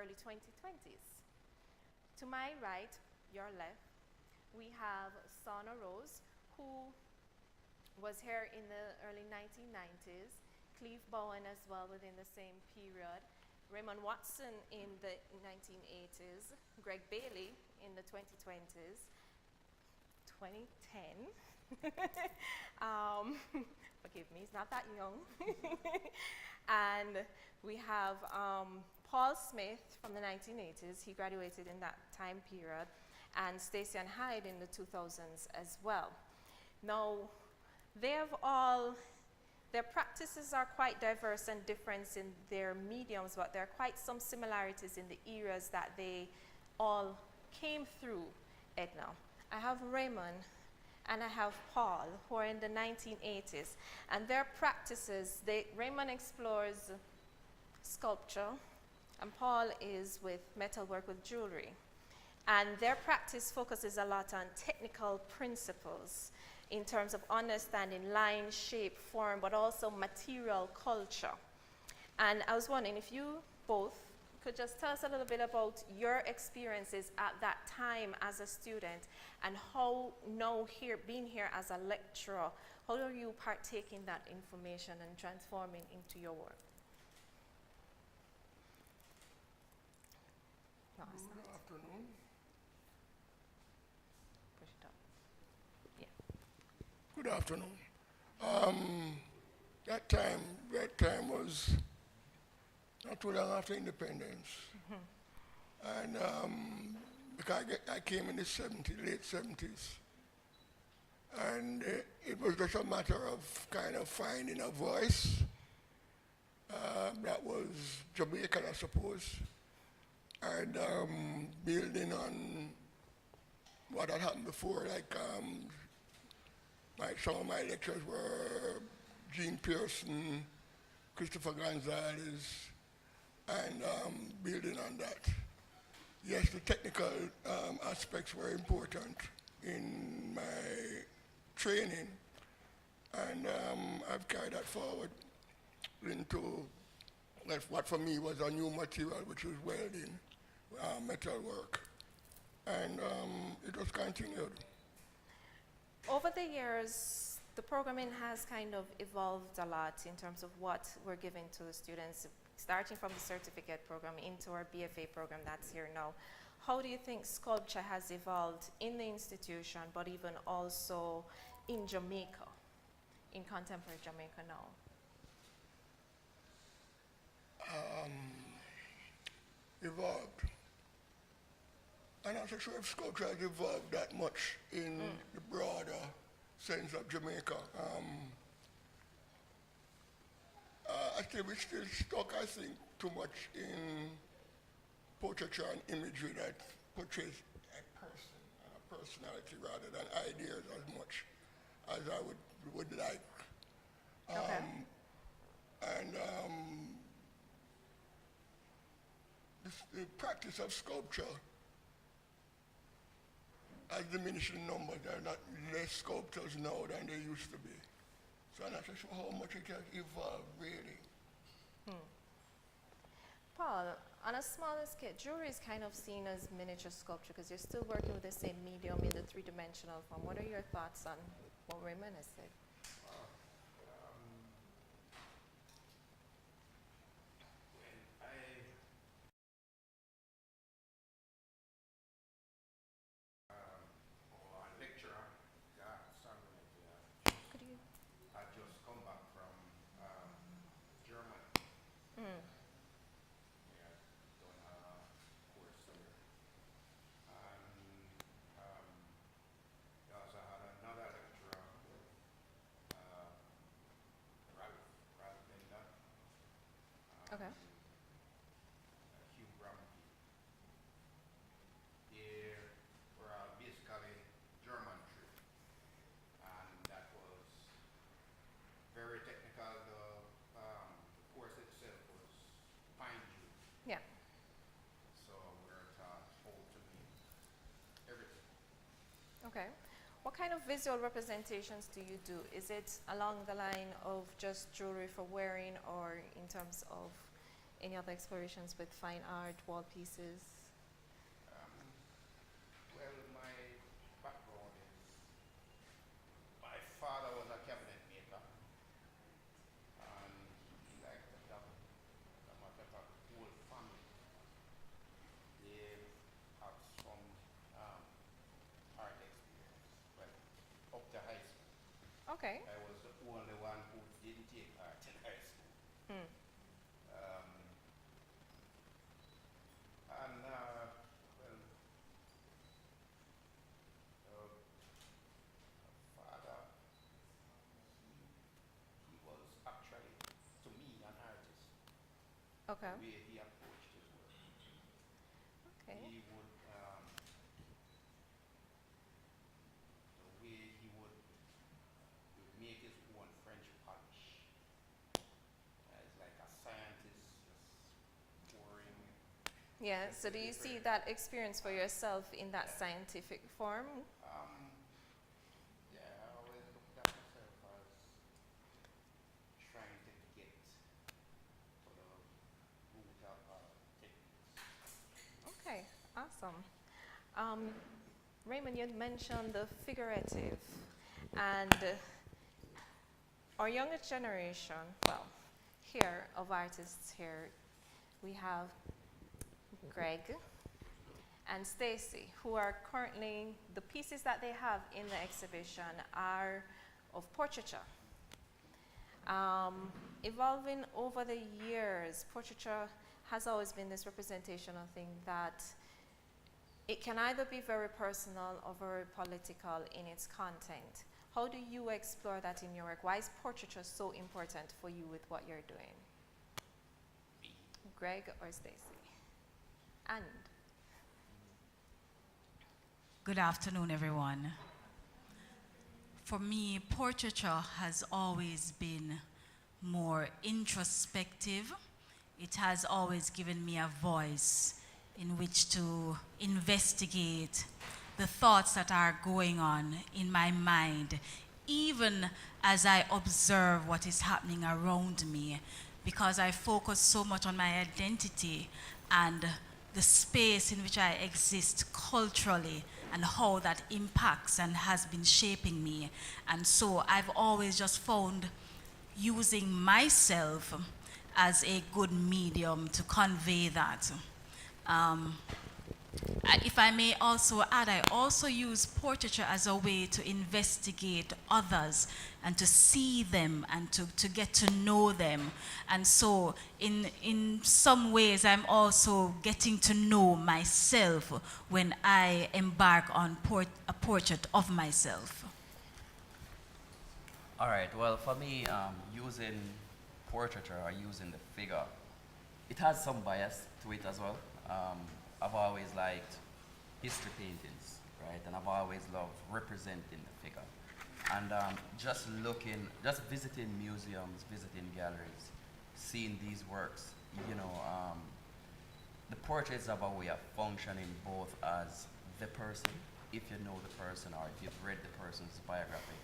early 2020s. To my right, your left, we have Sauna Rose, who was here in the early 1990s, Cleve Bowen as well within the same period, Raymond Watson in the 1980s, Greg Bailey in the 2020s, 2010. Forgive me, he's not that young. And we have Paul Smith from the 1980s. He graduated in that time period. And Stacey and Hyde in the 2000s as well. Now, their practices are quite diverse and different in their mediums, but there are quite some similarities in the eras that they all came through, Edna. I have Raymond and I have Paul, who are in the 1980s. And their practices, Raymond explores sculpture, and Paul is with metalwork with jewelry. And their practice focuses a lot on technical principles in terms of understanding line, shape, form, but also material culture. And I was wondering if you both could just tell us a little bit about your experiences at that time as a student, and how now being here as a lecturer, how are you partaking that information and transforming into your work? No, good afternoon. Push it up. Yeah. Good afternoon. That time was not too long after independence. And because I came in the late 70s. And it was just a matter of kind of finding a voice that was Jamaican, I suppose, and building on what had happened before, like some of my lectures were Gene Pearson, Christopher Gonzalez, and building on that. Yes, the technical aspects were important in my training, and I've carried that forward into what for me was a new material, which was welding, metalwork, and it was continued. Over the years, the programming has kind of evolved a lot in terms of what we're giving to the students, starting from the certificate program into our BFA program that's here now. How do you think sculpture has evolved in the institution, but even also in Jamaica, in contemporary Jamaica now? Evolved. I'm not so sure if sculpture has evolved that much in the broader sense of Jamaica. We're still stuck, I think, too much in portraiture and imagery that portrays a person and a personality rather than ideas as much as I would like. Okay. And the practice of sculpture has diminished in numbers. There are not less sculptors now than there used to be. So I'm not so sure how much it has evolved, really. Paul, on a smaller scale, jewelry is kind of seen as miniature sculpture because you're still working with the same medium in the three-dimensional form. What are your thoughts on what Raymond has said? Could you? I just come back from Germany. Yeah, done a course there. And also had another lecturer, Ralph Bender, Okay. Hugh Bramke. They were basically German trip, and that was very technical. The course itself was fine tuned, Yeah. so we're taught how to make everything. Okay. What kind of visual representations do you do? Is it along the line of just jewelry for wearing, or in terms of any other explorations with fine art, wall pieces? Well, my background is my father was a cabinet maker, and he liked to dabble. As a matter of fact, the whole family, they have some um, art experience. Well, up to high school. Okay. I was the only one who didn't take art in high school. Hmm. Um, and well, father, he was actually, to me, an artist. Okay. The way he approached his work, Okay. he would, the way he would make his own French polish. It's like a scientist just pouring. Yeah, so do you see that experience for yourself in that scientific form? Yeah, I always looked at myself as trying to get to the root of techniques. Okay, awesome. Raymond, you had mentioned the figurative, and our younger generation, well, here of artists here, we have Greg and Stacy, who are currently, the pieces that they have in the exhibition are of portraiture. Evolving over the years, portraiture has always been this representational thing that it can either be very personal or very political in its content. How do you explore that in your work? Why is portraiture so important for you with what you're doing? Greg or Stacy? And Good afternoon, everyone. For me, portraiture has always been more introspective. It has always given me a voice in which to investigate the thoughts that are going on in my mind, even as I observe what is happening around me, because I focus so much on my identity and the space in which I exist culturally and how that impacts and has been shaping me. And so I've always just found using myself as a good medium to convey that. If I may also add, I also use portraiture as a way to investigate others and to see them and to get to know them. And so in some ways, I'm also getting to know myself when I embark on a portrait of myself. All right, well, for me, using portraiture or using the figure, it has some bias to it as well. I've always liked history paintings, right? And I've always loved representing the figure. And just visiting museums, visiting galleries, seeing these works, the portraits have a way of functioning both as the person, if you know the person or if you've read the person's biography,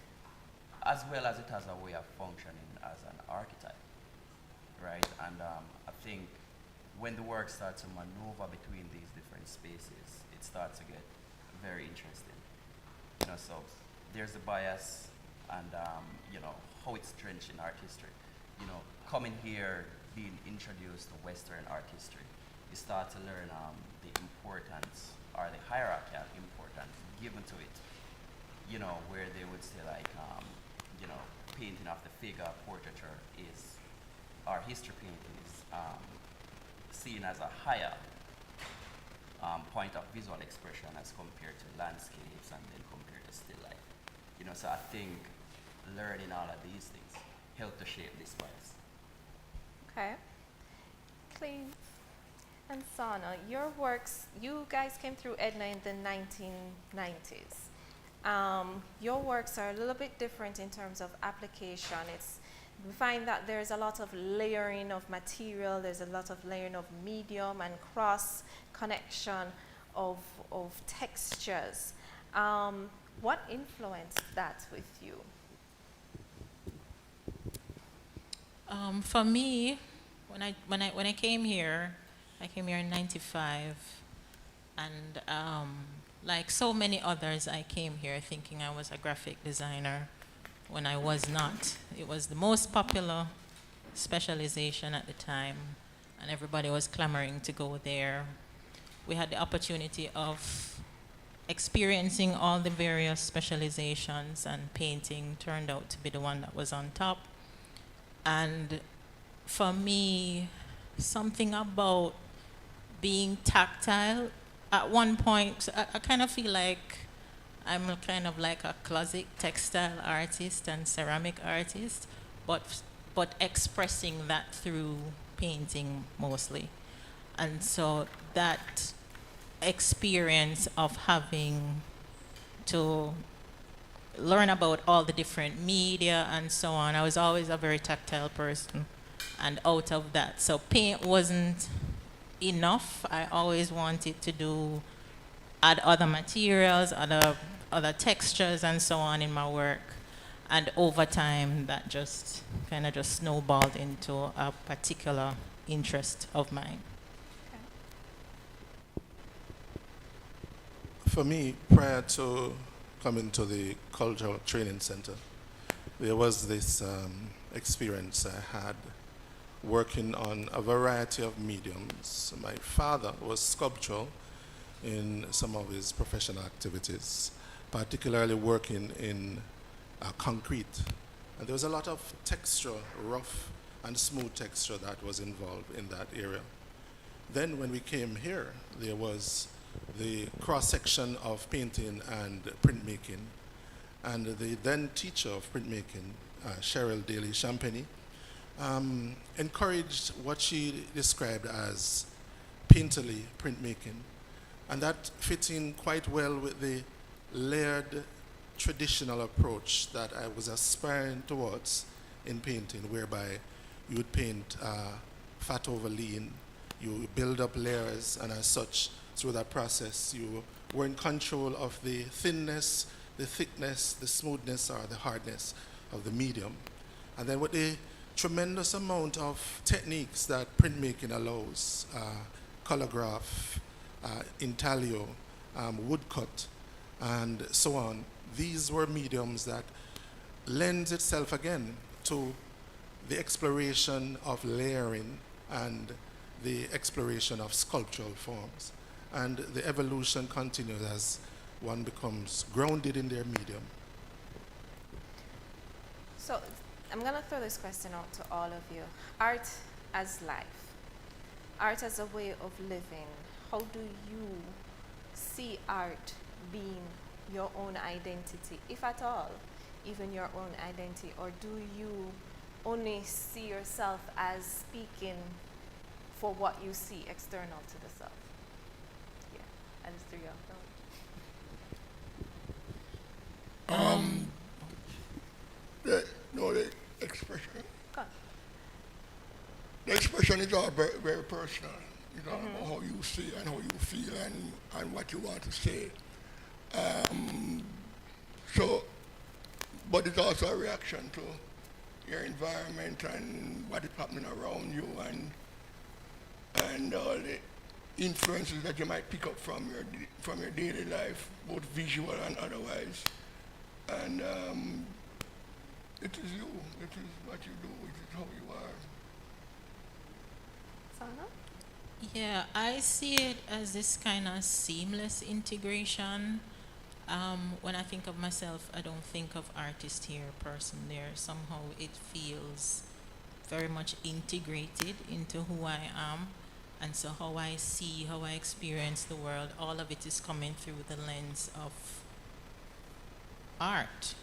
as well as it has a way of functioning as an archetype, right? And I think when the work starts to maneuver between these different spaces, it starts to get very interesting. So there's the bias and how it's drenched in art history. Coming here, being introduced to Western art history, you start to learn the importance or the hierarchical importance given to it. Where they would say like, painting of the figure, portraiture is, or history painting is seen as a higher point of visual expression as compared to landscapes and then compared to still life. So I think learning all of these things help to shape this bias. okay. Cleve and Sana, your works, you guys came through Edna in the 1990s. Your works are a little bit different in terms of application. We find that there's a lot of layering of material, there's a lot of layering of medium and cross connection of textures. What influenced that with you? For me, When I came here, I came here in '95, and like so many others, I came here thinking I was a graphic designer when I was not. It was the most popular specialization at the time, and everybody was clamoring to go there. We had the opportunity of experiencing all the various specializations, and painting turned out to be the one that was on top. And for me, something about being tactile, at one point, I kind of feel like I'm kind of like a closet textile artist and ceramic artist, but expressing that through painting mostly. And so that experience of having to learn about all the different media and so on, I was always a very tactile person. And out of that, so paint wasn't enough. I always wanted to add other materials, other textures and so on in my work. And over time, that just kind of just snowballed into a particular interest of mine. For me, prior to coming to the Cultural Training Center, there was this experience I had working on a variety of mediums. My father was sculptural in some of his professional activities, particularly working in concrete. And there was a lot of texture, rough and smooth texture that was involved in that area. Then when we came here, there was the cross-section of painting and printmaking. And the then teacher of printmaking, Cheryl Daly Champagny, encouraged what she described as painterly printmaking. And that fit in quite well with the layered traditional approach that I was aspiring towards in painting, whereby you would paint fat over lean, you build up layers, and as such, through that process, you were in control of the thinness, the thickness, the smoothness, or the hardness of the medium. And then with the tremendous amount of techniques that printmaking allows, colorgraph, intaglio, woodcut, and so on, these were mediums that lends itself again to the exploration of layering and the exploration of sculptural forms. And the evolution continues as one becomes grounded in their medium. So I'm going to throw this question out to all of you. Art as life, art as a way of living. How do you see art being your own identity, if at all, even your own identity? Or do you only see yourself as speaking for what you see external to the self? Yeah, I just threw you off. The expression. Go on. The expression is all very, very personal. It's all about how you see and how you feel and what you want to say. But it's also a reaction to your environment and what is happening around you and all the influences that you might pick up from your daily life, both visual and otherwise. And it is you. It is what you do. It is how you are. Sana? Yeah, I see it as this kind of seamless integration. When I think of myself, I don't think of artist here, person there. Somehow it feels very much integrated into who I am. And so how I see, how I experience the world, all of it is coming through the lens of art.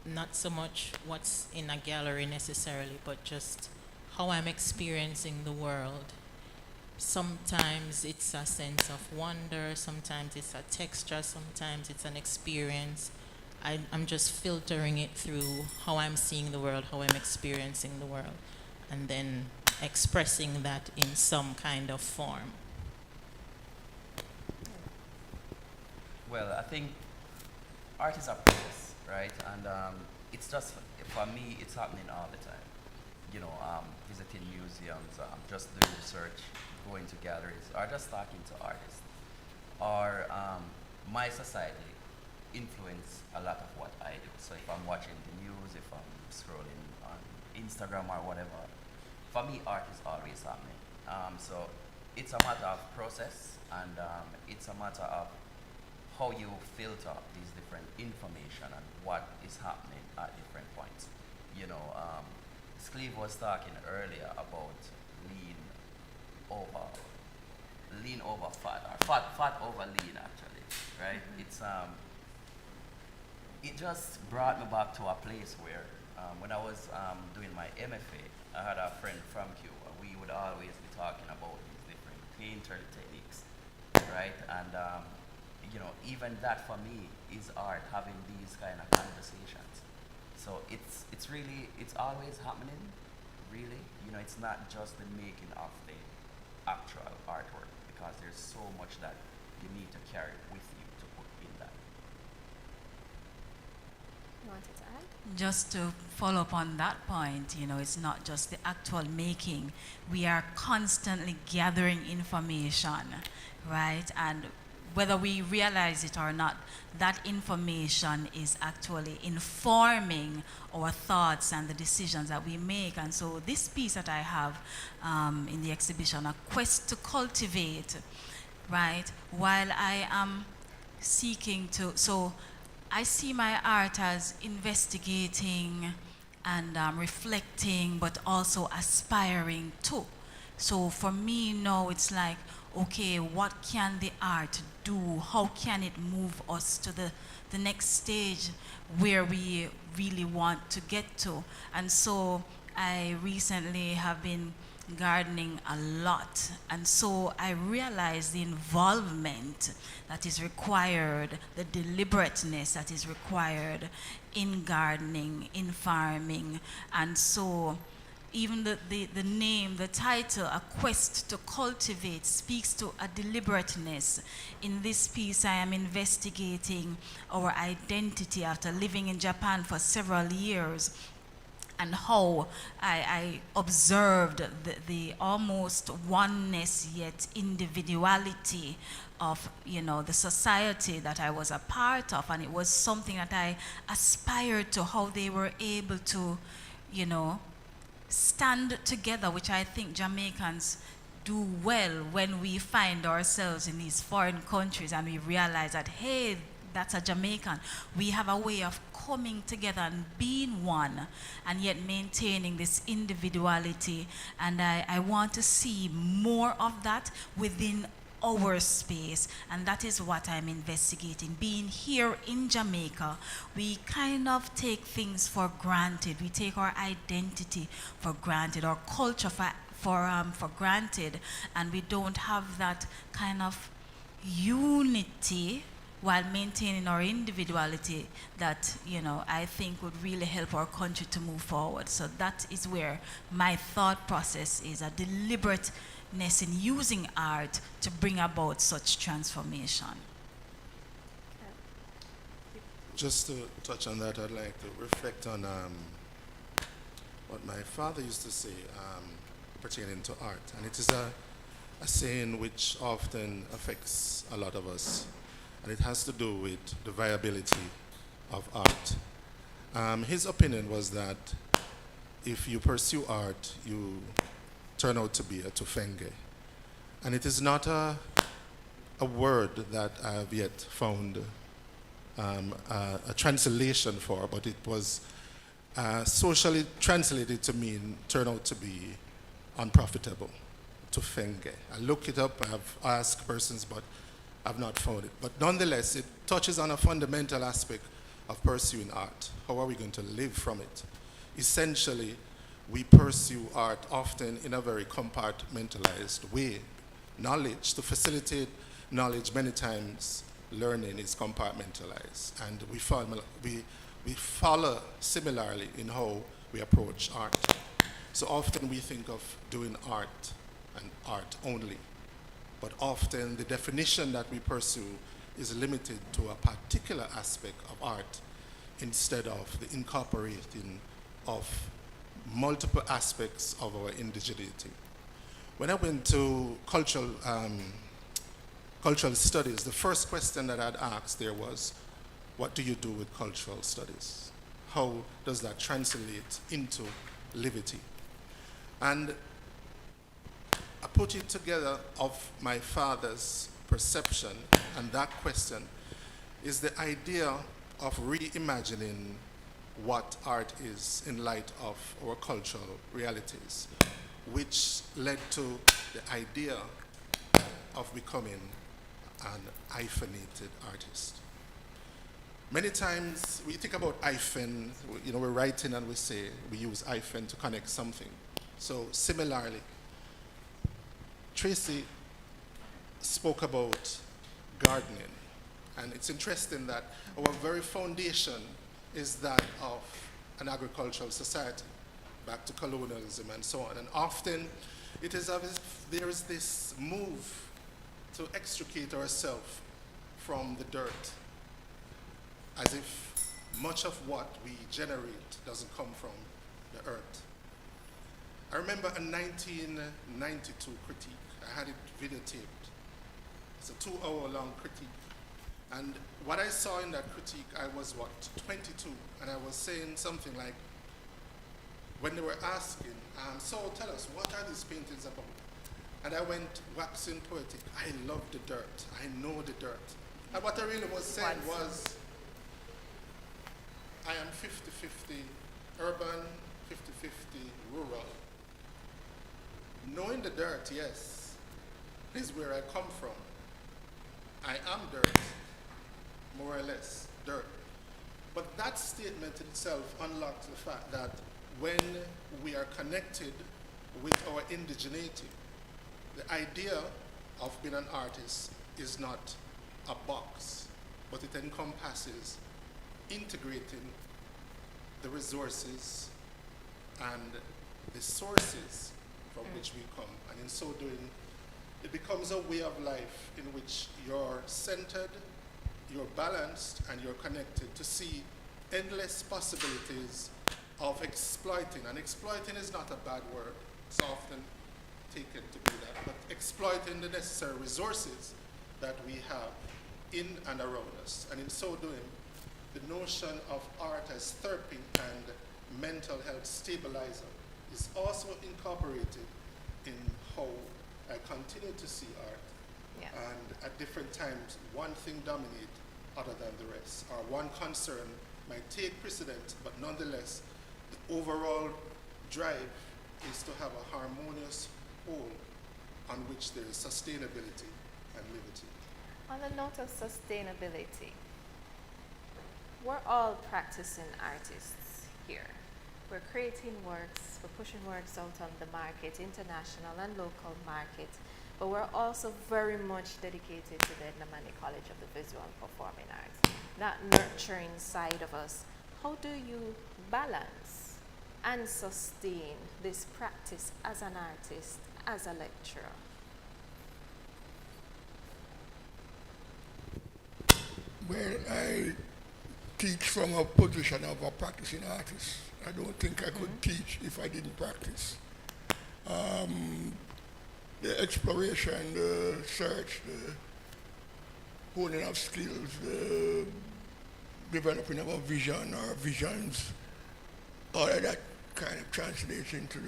Not so much what's in a gallery necessarily, but just how I'm experiencing the world. Sometimes it's a sense of wonder, sometimes it's a texture, sometimes it's an experience. I'm just filtering it through how I'm seeing the world, how I'm experiencing the world, and then expressing that in some kind of form. Well, I think art is a process, right? And it's just, for me, it's happening all the time. visiting museums, just doing research, going to galleries, or just talking to artists. Or my society influence a lot of what I do. So if I'm watching the news, if I'm scrolling on Instagram or whatever, for me art is always happening. So it's a matter of process, and it's a matter of how you filter these different information and what is happening at different points. Cleve was talking earlier about lean over fat, or fat over lean actually, right? It just brought me back to a place where when I was doing my MFA, I had a friend from Cuba. We would always be talking about these different painterly techniques, right? And even that for me is art, having these kind of conversations. So it's always happening, really. It's not just the making of the actual artwork, because there's so much that you need to carry with you to put in that. You wanted to add? Just to follow up on that point, it's not just the actual making. We are constantly gathering information, right? And whether we realize it or not, that information is actually informing our thoughts and the decisions that we make. And so this piece that I have in the exhibition, A Quest to Cultivate, right? While I am seeking to, so I see my art as investigating and reflecting, but also aspiring to. So for me now, it's like, okay, what can the art do? How can it move us to the next stage where we really want to get to? And so I recently have been gardening a lot, and so I realized the involvement that is required, the deliberateness that is required in gardening, in farming. And so even the name, the title, A Quest to Cultivate, speaks to a deliberateness. In this piece, I am investigating our identity after living in Japan for several years, and how I observed the almost oneness yet individuality of the society that I was a part of. And it was something that I aspired to, how they were able to stand together, which I think Jamaicans do well when we find ourselves in these foreign countries and we realize that, hey, that's a Jamaican. We have a way of coming together and being one, and yet maintaining this individuality. And I want to see more of that within our space, and that is what I'm investigating. Being here in Jamaica, we kind of take things for granted. We take our identity for granted, our culture for granted, and we don't have that kind of unity while maintaining our individuality that I think would really help our country to move forward. So that is where my thought process is, a deliberateness in using art to bring about such transformation. Just to touch on that, I'd like to reflect on what my father used to say pertaining to art. And it is a saying which often affects a lot of us. And it has to do with the viability of art. His opinion was that if you pursue art, you turn out to be a tufenge. And it is not a word that I have yet found a translation for, but it was socially translated to mean turn out to be unprofitable, tufenge. I looked it up, I have asked persons, but I've not found it. But nonetheless, it touches on a fundamental aspect of pursuing art. How are we going to live from it? Essentially, we pursue art often in a very compartmentalized way. Knowledge, to facilitate knowledge, many times learning is compartmentalized. And we follow similarly in how we approach art. So often we think of doing art and art only. But often the definition that we pursue is limited to a particular aspect of art instead of the incorporating of multiple aspects of our indigeneity. When I went to cultural studies, the first question that I'd asked there was, what do you do with cultural studies? How does that translate into livity? And I put it together of my father's perception, and that question is the idea of reimagining what art is in light of our cultural realities, which led to the idea of becoming an hyphenated artist. Many times we think about hyphen, we're writing and we say we use hyphen to connect something. So similarly, Tracy spoke about gardening, and it's interesting that our very foundation is that of an agricultural society, back to colonialism and so on. And often it is as if there is this move to extricate ourselves from the dirt, as if much of what we generate doesn't come from the earth. I remember a 1992 critique. I had it videotaped. It's a 2-hour-long critique. And what I saw in that critique, I was 22, and I was saying something like, when they were asking, so tell us, what are these paintings about? And I went waxing poetic. I love the dirt. I know the dirt. And what I really was saying was, I am 50-50 urban, 50-50 rural. Knowing the dirt, yes, is where I come from. I am dirt, more or less, dirt. But that statement itself unlocks the fact that when we are connected with our indigeneity, the idea of being an artist is not a box, but it encompasses integrating the resources and the sources from which we come. And in so doing, it becomes a way of life in which you're centered, you're balanced, and you're connected to see endless possibilities of exploiting. And exploiting is not a bad word. It's often taken to be that. But exploiting the necessary resources that we have in and around us. And in so doing, the notion of art as therapy and mental health stabilizer is also incorporated in how I continue to see art. Yeah. And at different times, one thing dominates other than the rest, or one concern might take precedent, but nonetheless, the overall drive is to have a harmonious whole on which there is sustainability and liberty. On the note of sustainability, we're all practicing artists here. We're creating works, we're pushing works out on the market, international and local market, but we're also very much dedicated to the Edna College of the Visual and Performing Arts, that nurturing side of us. How do you balance and sustain this practice as an artist, as a lecturer? Well, I teach from a position of a practicing artist. I don't think I could teach if I didn't practice. The exploration, the search, the honing of skills, the developing of a vision or visions, all of that kind of translates into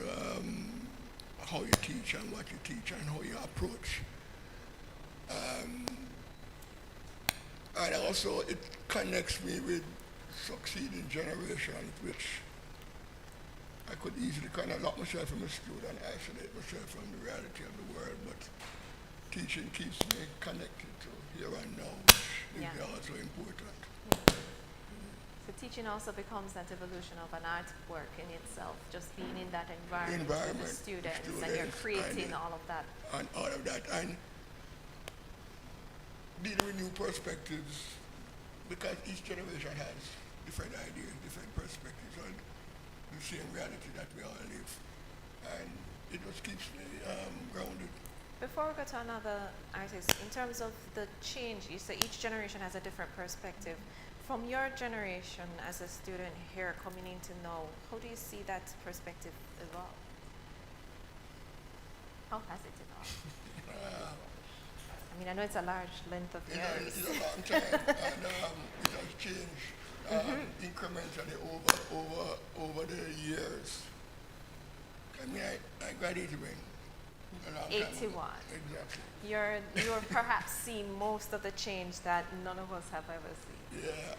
how you teach and what you teach and how you approach. And also it connects me with succeeding generations, which I could easily kind of lock myself in a studio and isolate myself from the reality of the world, but teaching keeps me connected to here and now, which is also important. So teaching also becomes that evolution of an artwork in itself, just being in that environment with the students and you're creating all of that. And all of that, and dealing with new perspectives, because each generation has different ideas, different perspectives on the same reality that we all live. And it just keeps me grounded. Before we go to another artist, in terms of the change, you say each generation has a different perspective. From your generation as a student here coming in to know, how do you see that perspective evolve? How has it evolved? I mean, I know it's a large length of years. It's a long time, and it has changed incrementally over the years. I mean, I graduated when? A long time ago. 81. Exactly. You're perhaps seeing most of the change that none of us have ever seen. Yeah.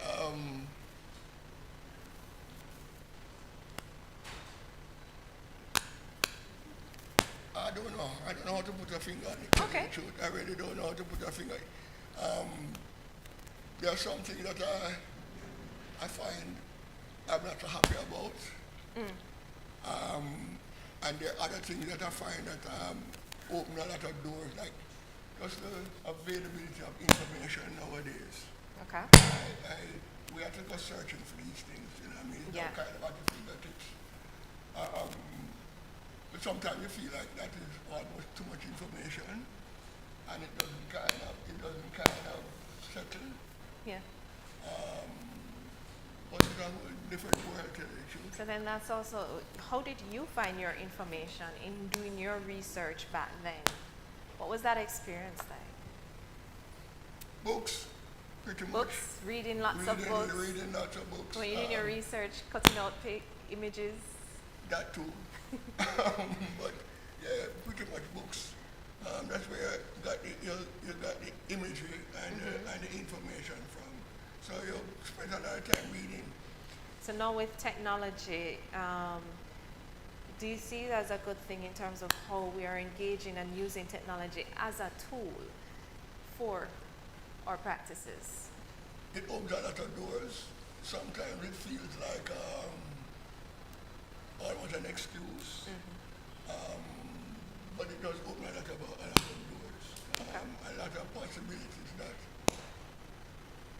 I don't know. I don't know how to put a finger on it. To tell you Okay. the truth. I really don't know how to put a finger on it. There's something that I find I'm not so happy about. And there are other things that I find that open a lot of doors, like just the availability of information nowadays. Okay. We have to go searching for these things, you know what I mean? Yeah. Kind of at the fingertips. But sometimes you feel like that is almost too much information, and it doesn't kind of settle. Yeah. But it's a whole different world to the truth. So then that's also, how did you find your information in doing your research back then? What was that experience like? Books, pretty much. Books, reading lots of books. Reading lots of books. When you're doing your research, cutting out images. That too. But yeah, pretty much books. That's where you got the imagery and the information from. So you spend a lot of time reading. So now with technology, do you see it as a good thing in terms of how we are engaging and using technology as a tool for our practices? It opens a lot of doors. Sometimes it feels like almost an excuse. But it does open a lot of doors. A lot of possibilities that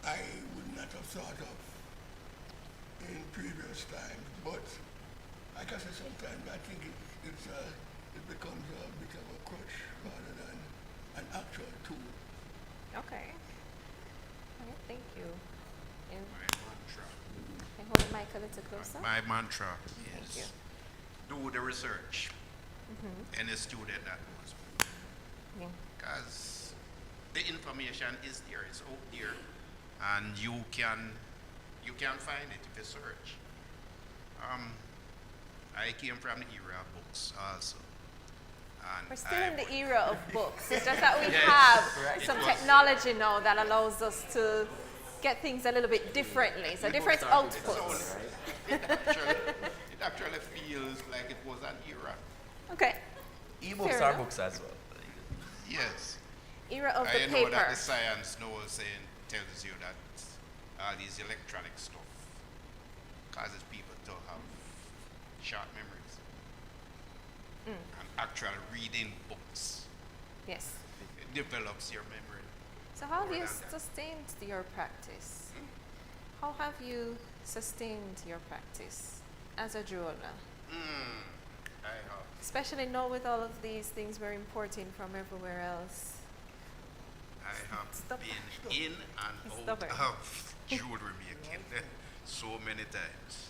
I would not have thought of in previous times. But like I said, sometimes I think it becomes a bit of a crutch rather than an actual tool. Okay. All right, thank you. And My mantra. can hold the mic a little closer? My mantra Thank is you. do the research. Any student that knows. Yeah. Because the information is there, it's out there, and you can find it if you search. I came from the era of books also. And We're still in I the era of books. It's just that we Yes, have right. some It was- technology now that allows us to get things a little bit differently. So different outputs. It actually feels like it was an era. Okay. E-books Fair are enough. books as well. Yes. Era of the I know that paper. the science knows and tells you that all these electronic stuff causes people to have short memories. And actually reading books, Yes. it develops your memory. So how have More you than that. sustained your practice? How have you sustained your practice as a jeweler? I have. Especially now with all of these things we're importing from everywhere else. I have Stop. been in and Stop out it. of jewelry making so many times.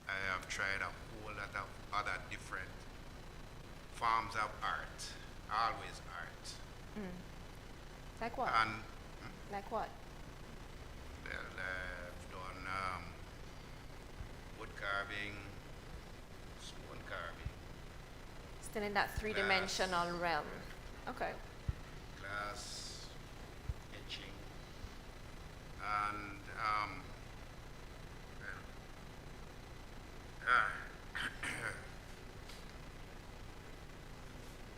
I have tried a whole lot of other different forms of art, always art. Like what? And Like what? well, I've done wood carving, stone carving, Still in that three-dimensional realm. Okay. glass etching, and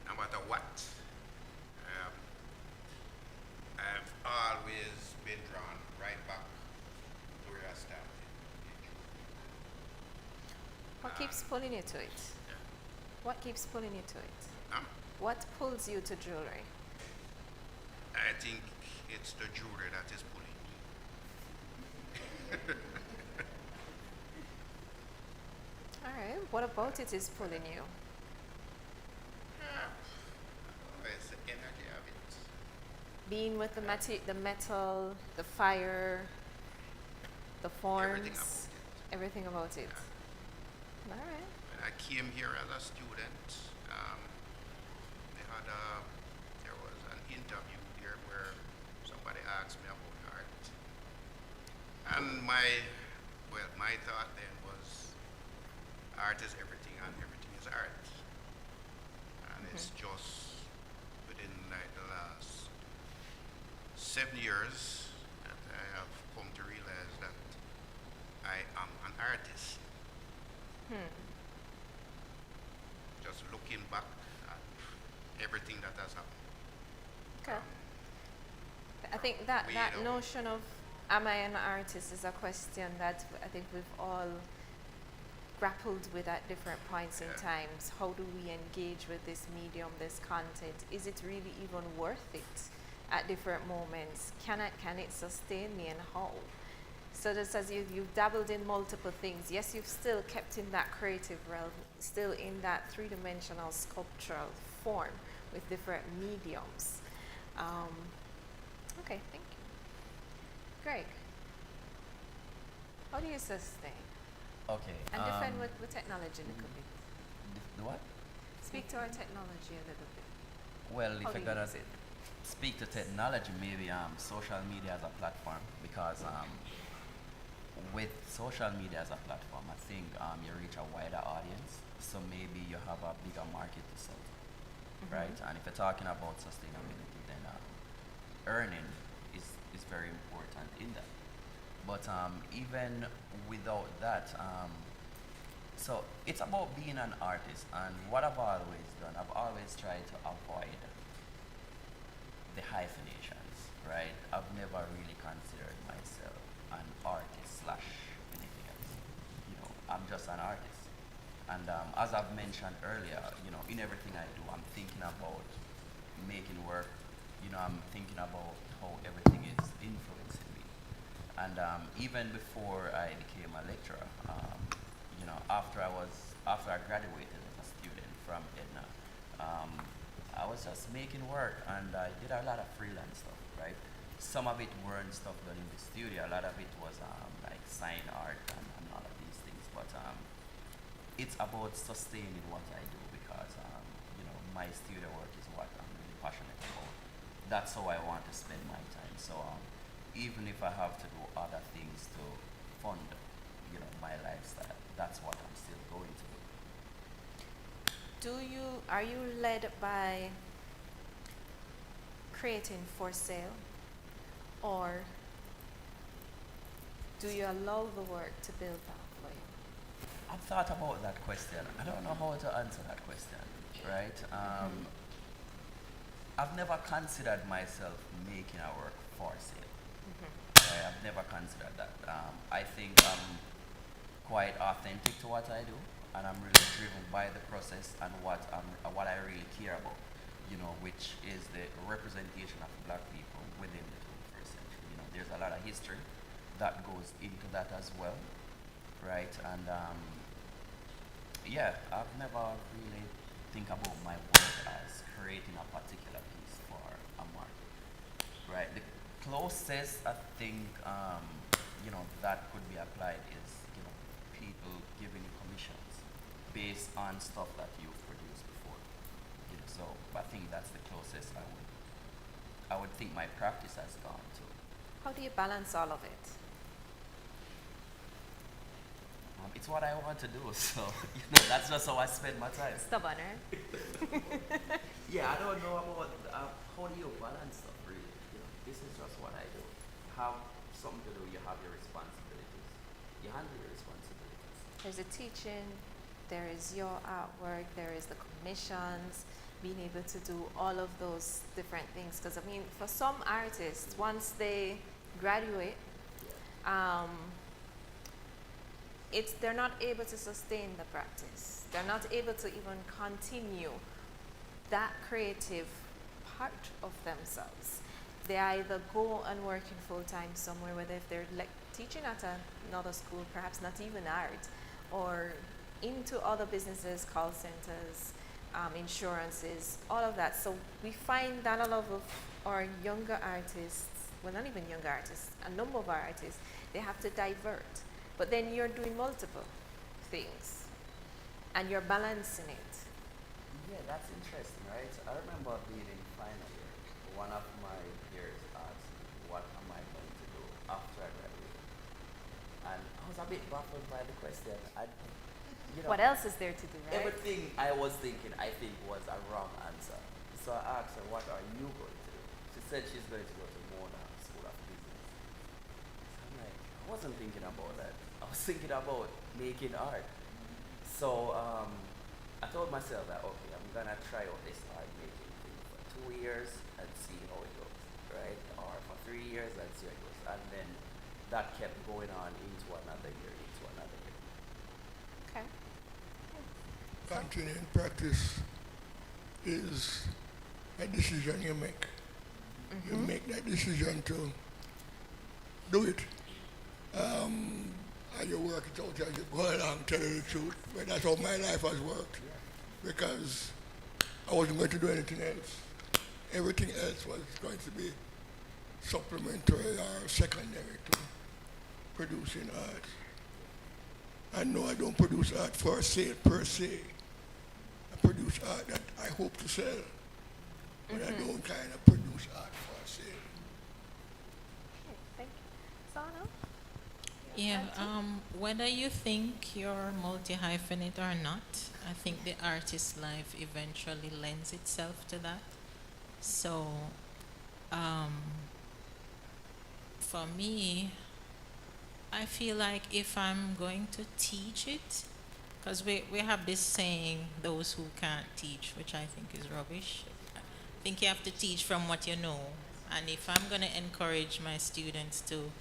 no matter what, I've always been drawn right back to where I started. What keeps pulling you to it? Yeah. What keeps pulling you to it? Um, What pulls you to jewelry? I think it's the jewelry that is pulling me. All right. What about it is pulling you? It's the energy of it. being with the metal, the fire, the forms, everything about it. All right. When I came here as a student, there was an interview there where somebody asked me about art. And my thought then was art is everything and everything is art. And it's just within like the last 7 years that I have come to realize that I am an artist. Just looking back at everything that has happened. Okay. I think that we, that you know, notion of am I an artist is a question that I think we've all grappled with at different points in Yeah. times. How do we engage with this medium, this content? Is it really even worth it at different moments? Can it sustain me, and how? So just as you've dabbled in multiple things, yes, you've still kept in that creative realm, still in that three-dimensional sculptural form with different mediums. Okay, thank you. Greg, how do you sustain? Okay. And defend with technology a little bit. The what? Speak to our technology a little bit. Well, How if do I you gotta use it? speak to technology, maybe social media as a platform, because with social media as a platform, I think you reach a wider audience, so maybe you have a bigger market to sell to, right? And if you're talking about sustainability, then earning is very important in that. But even without that, so it's about being an artist, and what I've always done, I've always tried to avoid the hyphenations, right? I've never really considered myself an artist slash anything else. You know, I'm just an artist. And as I've mentioned earlier, you know, in everything I do, I'm thinking about making work. You know, I'm thinking about how everything is influencing me. And even before I became a lecturer, you know, after I graduated as a student from Edna, I was just making work, and I did a lot of freelance stuff, right? Some of it weren't stuff done in the studio. A lot of it was like sign art and all of these things. But it's about sustaining what I do, because you know, my studio work is what I'm really passionate about. That's how I want to spend my time. So even if I have to do other things to fund, you know, my lifestyle, that's what I'm still going to do. Are you led by creating for sale, or do you allow the work to build that for you? I've thought about that question. I don't know how to answer that question, right? I've never considered myself making a work for sale. Right? I've never considered that. I think I'm quite authentic to what I do, and I'm really driven by the process and what I really care about, you know, which is the representation of black people within the 21st century. You know, there's a lot of history that goes into that as well, right? And yeah, I've never really think about my work as creating a particular piece for a market, right? The closest I think you know, that could be applied is, you know, people giving you commissions based on stuff that you've produced before. You know, so I think that's the closest I would think my practice has gone to. How do you balance all of it? It's what I want to do, so you know, that's just how I spend my time. Stubborn, eh? Yeah, I don't know about how do you balance stuff, really. You know, this is just what I do. You have something to do, you have your responsibilities. You handle your responsibilities. There's the teaching, there is your artwork, there is the commissions, being able to do all of those different things. Because I mean, for some artists, once they graduate, they're not able to sustain the practice. They're not able to even continue that creative part of themselves. They either go and work in full-time somewhere, whether if they're teaching at another school, perhaps not even art, or into other businesses, call centers, insurances, all of that. So we find that a lot of our younger artists, well, not even younger artists, a number of our artists, they have to divert. But then you're doing multiple things and you're balancing it. Yeah, that's interesting, right? I remember being in final year. One of my peers asked me, what am I going to do after I graduate? And I was a bit baffled by the question. What else is there to do, right? Everything I was thinking, I think, was a wrong answer. So I asked her, what are you going to do? She said she's going to go to Mona School of Business. So I'm like, I wasn't thinking about that. I was thinking about making art. So I told myself that, okay, I'm going to try out this art making thing for 2 years and see how it goes, right? Or for 3 years and see how it goes. And then that kept going on into another year, into another year. Okay. Continuing practice is a decision you make. You make that decision to do it. And you work it out as you go along, tell you the truth. But that's how my life has worked. Because I wasn't going to do anything else. Everything else was going to be supplementary or secondary to producing art. And no, I don't produce art for sale per se. I produce art that I hope to sell. But I don't kind of produce art for sale. Okay, thank you. Sana? Yeah, whether you think you're multi-hyphenate or not, I think the artist's life eventually lends itself to that. So, for me, I feel like if I'm going to teach it, because we have this saying, those who can't teach, which I think is rubbish. I think you have to teach from what you know. And if I'm going to encourage my students to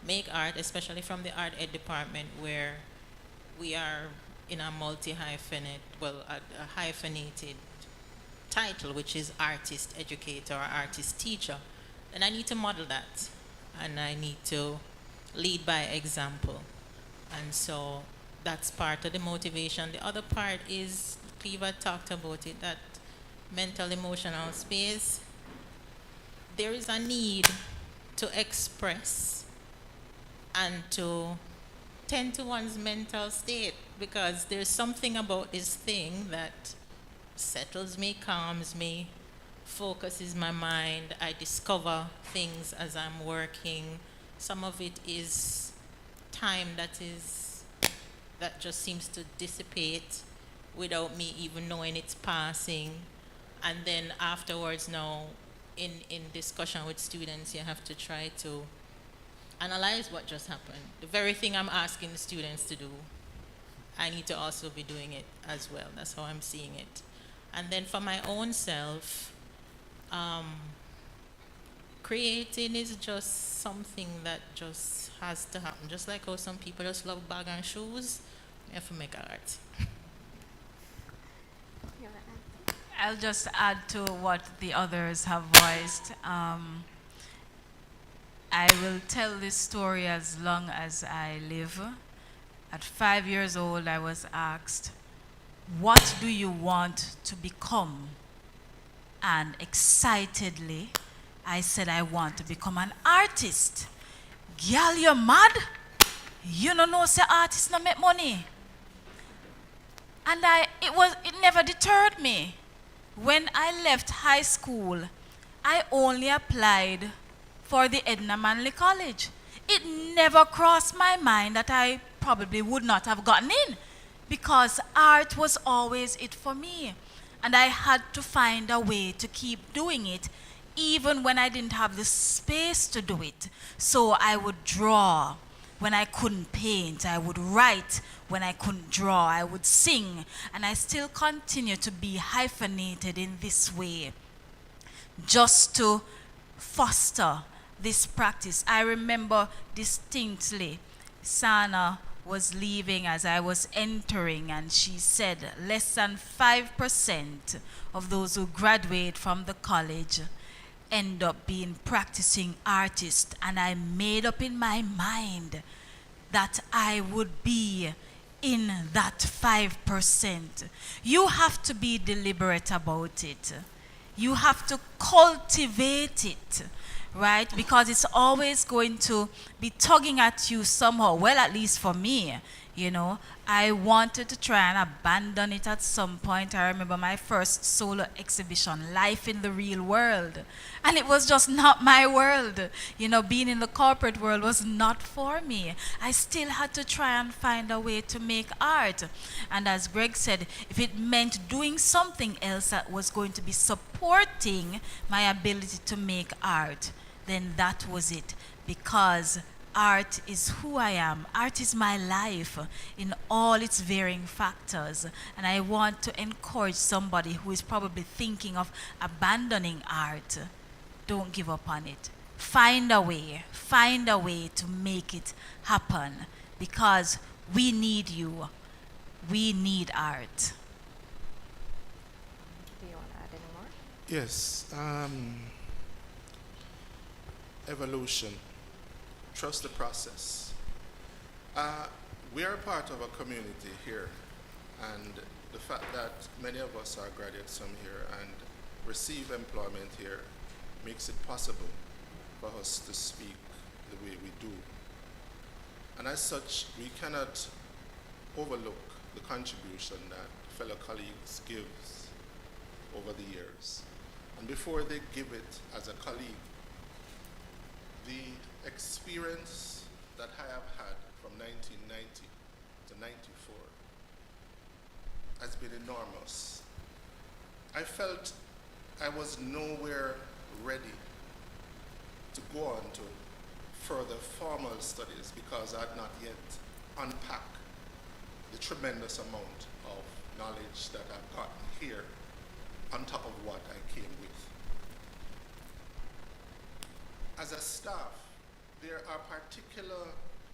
make art, especially from the art ed department where we are in a multi-hyphenate, well, a hyphenated title, which is artist educator or artist teacher, then I need to model that. And I need to lead by example. And so that's part of the motivation. The other part is, Cleva talked about it, that mental emotional space. There is a need to express and to tend to one's mental state, because there's something about this thing that settles me, calms me, focuses my mind. I discover things as I'm working. Some of it is time that just seems to dissipate without me even knowing it's passing. And then afterwards now, in discussion with students, you have to try to analyze what just happened. The very thing I'm asking the students to do, I need to also be doing it as well. That's how I'm seeing it. And then for my own self, creating is just something that just has to happen. Just like how some people just love bag and shoes, you have to make art. I'll just add to what the others have voiced. I will tell this story as long as I live. At 5 years old, I was asked, "What do you want to become?" And excitedly, I said, "I want to become an artist." "Girl, you're mad? You don't know say artists not make money." And it never deterred me. When I left high school, I only applied for the Edna Manley College. It never crossed my mind that I probably would not have gotten in, because art was always it for me. And I had to find a way to keep doing it, even when I didn't have the space to do it. So I would draw when I couldn't paint. I would write when I couldn't draw. I would sing. And I still continue to be hyphenated in this way, just to foster this practice. I remember distinctly, Sana was leaving as I was entering, and she said less than 5% of those who graduate from the college end up being practicing artists. And I made up in my mind that I would be in that 5%. You have to be deliberate about it. You have to cultivate it, right? Because it's always going to be tugging at you somehow. Well, at least for me, you know, I wanted to try and abandon it at some point. I remember my first solo exhibition, Life in the Real World. And it was just not my world. You know, being in the corporate world was not for me. I still had to try and find a way to make art. And as Greg said, if it meant doing something else that was going to be supporting my ability to make art, then that was it. Because art is who I am. Art is my life in all its varying factors. And I want to encourage somebody who is probably thinking of abandoning art. Don't give up on it. Find a way to make it happen, because we need you. We need art. Do you want to add any more? Yes. Evolution. Trust the process. We are part of a community here, and the fact that many of us are graduates from here and receive employment here makes it possible for us to speak the way we do. And as such, we cannot overlook the contribution that fellow colleagues give over the years. And before they give it as a colleague, the experience that I have had from 1990 to 94 has been enormous. I felt I was nowhere ready to go on to further formal studies because I had not yet unpacked the tremendous amount of knowledge that I've gotten here on top of what I came with. As a staff, there are particular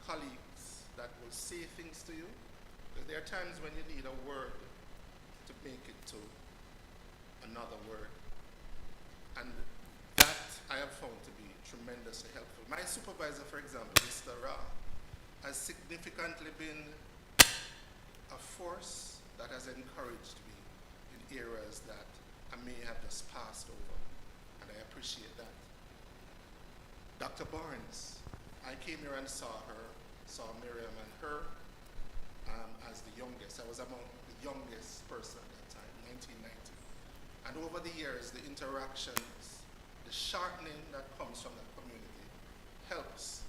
colleagues that will say things to you. There are times when you need a word to make it to another word. And that I have found to be tremendously helpful. My supervisor, for example, Mr. Ra, has significantly been a force that has encouraged me in areas that I may have just passed over, and I appreciate that. Dr. Barnes, I came here and saw Miriam and her as the youngest. I was among the youngest person at that time, 1990. And over the years, the interactions, the sharpening that comes from that community helps.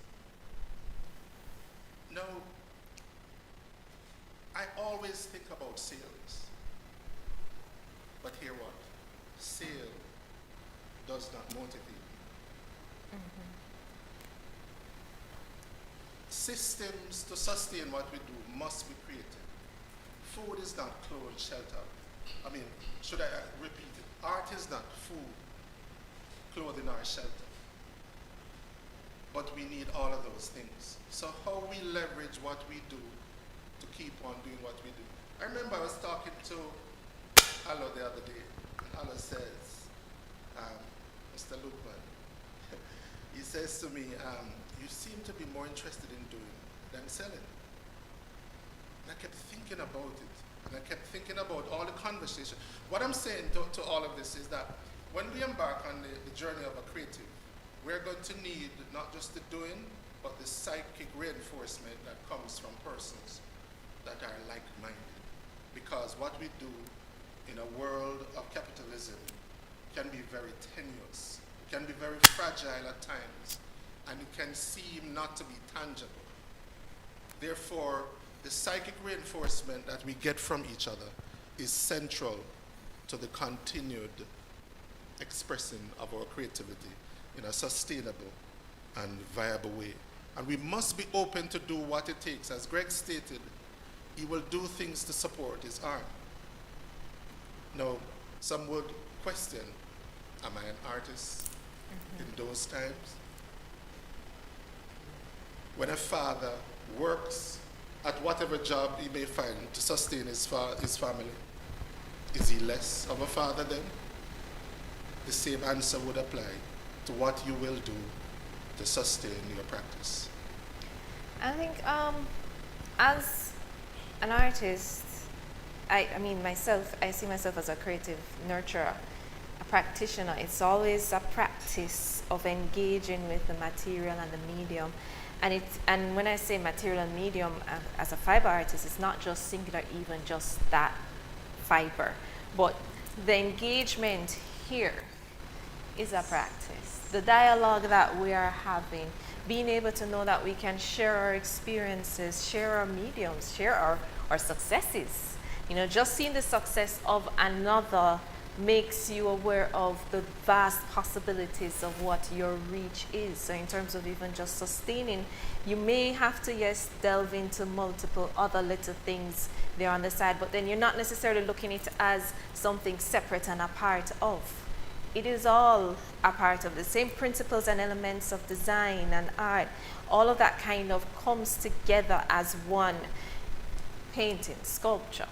Now, I always think about sales. But hear what? Sale does not motivate me. Systems to sustain what we do must be created. Food is not clothes, shelter. I mean, should I repeat it? Art is not food, clothing, or shelter. But we need all of those things. So how we leverage what we do to keep on doing what we do. I remember I was talking to Allo the other day, and Allo says, Mr. Lukman, he says to me, you seem to be more interested in doing than selling. And I kept thinking about it. And I kept thinking about all the conversation. What I'm saying to all of this is that when we embark on the journey of a creative, we're going to need not just the doing, but the psychic reinforcement that comes from persons that are like-minded. Because what we do in a world of capitalism can be very tenuous, can be very fragile at times, and it can seem not to be tangible. Therefore, the psychic reinforcement that we get from each other is central to the continued expressing of our creativity in a sustainable and viable way. And we must be open to do what it takes. As Greg stated, he will do things to support his art. Now, some would question, am I an artist in those times? When a father works at whatever job he may find to sustain his family, is he less of a father then? The same answer would apply to what you will do to sustain your practice. I think as an artist, I mean myself, I see myself as a creative nurturer, a practitioner. It's always a practice of engaging with the material and the medium. And when I say material and medium, as a fiber artist, it's not just singular, even just that fiber, but the engagement here is a practice. The dialogue that we are having, being able to know that we can share our experiences, share our mediums, share our successes. You know, just seeing the success of another makes you aware of the vast possibilities of what your reach is. So in terms of even just sustaining, you may have to, yes, delve into multiple other little things there on the side, but then you're not necessarily looking at it as something separate and a part of. It is all a part of the same principles and elements of design and art. All of that kind of comes together as one painting, sculpture.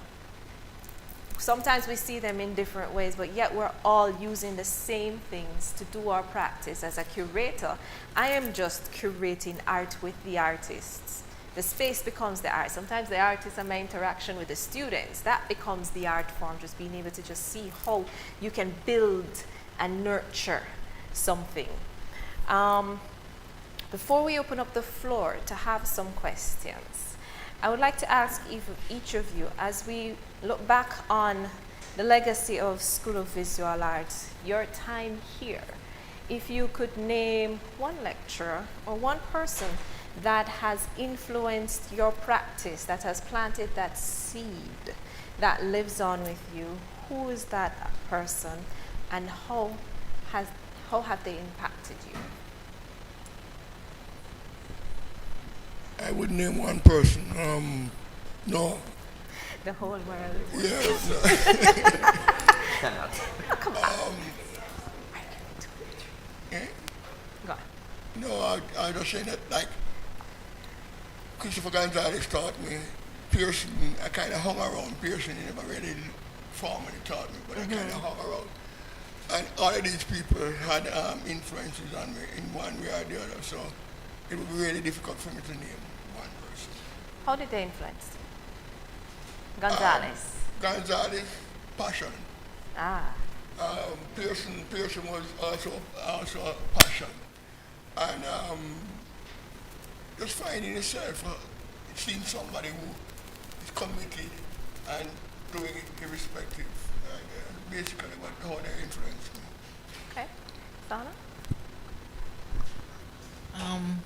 Sometimes we see them in different ways, but yet we're all using the same things to do our practice. As a curator, I am just curating art with the artists. The space becomes the art. Sometimes the artist and my interaction with the students, that becomes the art form, just being able to just see how you can build and nurture something. Before we open up the floor to have some questions, I would like to ask each of you, as we look back on the legacy of School of Visual Arts, your time here, if you could name one lecturer or one person that has influenced your practice, that has planted that seed that lives on with you, who is that person and how have they impacted you? I would name one person. No. The whole world. Yeah. No. Cannot. Oh, come on. Eh? Go on. No, I just say that, like, Christopher Gonzalez taught me. Pearson, I kind of hung around Pearson. He never really formally taught me, but I kind of hung around. And all of these people had influences on me in one way or the other, so it would be really difficult for me to name one person. How did they influence? Gonzalez. Gonzalez, passion. Pearson was also a passion. And just finding yourself, seeing somebody who is committed and doing it irrespective. Basically how they influenced me. Okay. Sana?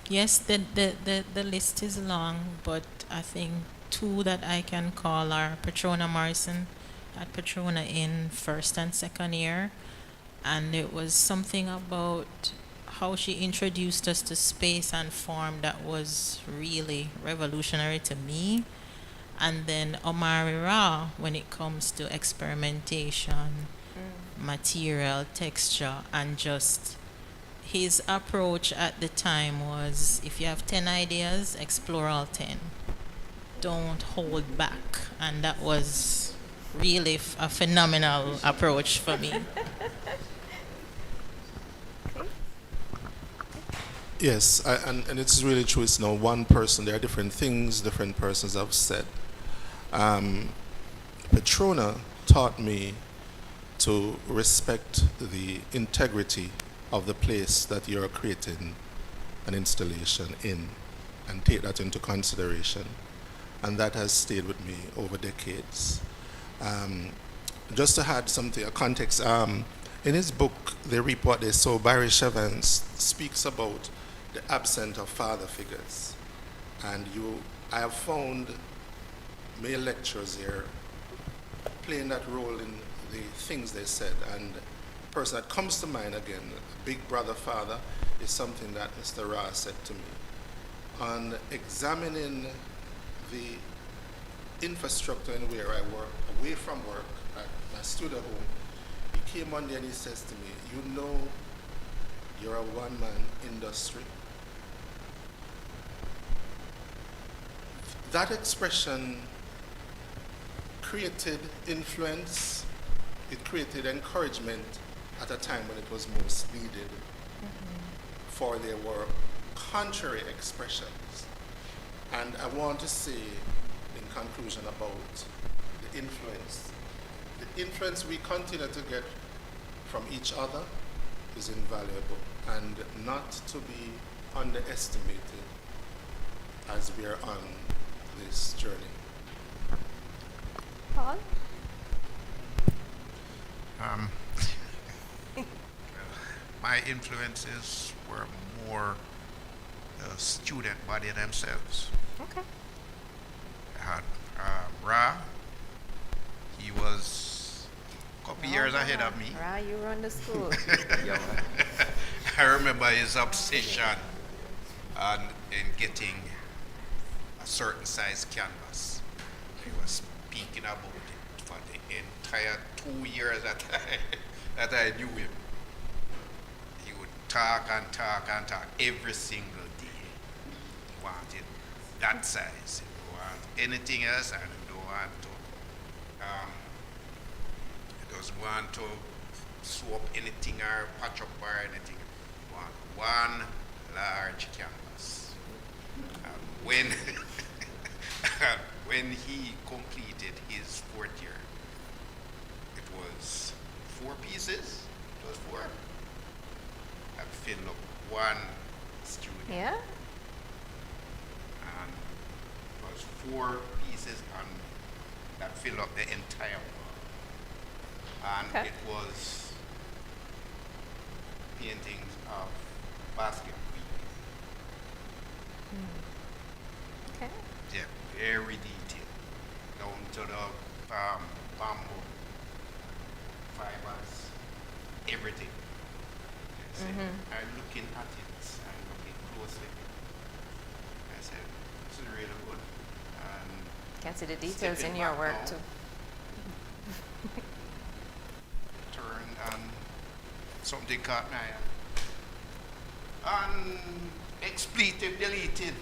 Yes, the list is long, but I think two that I can call are Patrona Morrison at Patrona in first and second year. And it was something about how she introduced us to space and form that was really revolutionary to me. And then Omari Ra, when it comes to experimentation, material, texture, and just his approach at the time was, if you have 10 ideas, explore all 10. Don't hold back. And that was really a phenomenal approach for me. Yes, and it's really true. It's not one person. There are different things different persons have said. Patrona taught me to respect the integrity of the place that you're creating an installation in and take that into consideration. And that has stayed with me over decades. Just to add something, a context, in his book, They Reap What They Sow, Barry Chevin speaks about the absence of father figures. And I have found male lecturers here playing that role in the things they said. And the person that comes to mind again, big brother father, is something that Mr. Ra said to me. On examining the infrastructure in where I work, away from work, at my studio home, he came one day and he says to me, you know you're a one-man industry. That expression created influence, it created encouragement at a time when it was most needed. For there were contrary expressions. And I want to say in conclusion about the influence. The influence we continue to get from each other is invaluable and not to be underestimated as we are on this journey. Paul? My influences were more the student body themselves. Okay. I had Ra. He was a couple years ahead of me. Right, you run the school. Yo, I remember his obsession in getting a certain size canvas. He was speaking about it for the entire 2 years that I knew him. He would talk and talk and talk every single day. He wanted that size. He didn't want anything else, and he don't want to. He doesn't want to sew up anything or patch up or anything. He want one large canvas. When when he completed his 4th year, it was 4 pieces. It was 4. I filled up one student. Yeah? And it was 4 pieces, and that filled up the entire wall. And Okay. it was paintings of basket weaving. Okay. Yeah, very detailed, down to the bamboo fibers, everything. I said, I'm looking at it, I'm looking closely. I said, this is really good. And Can see the details stepping in your back work now, too. turned and something caught my eye. And expletive deleted.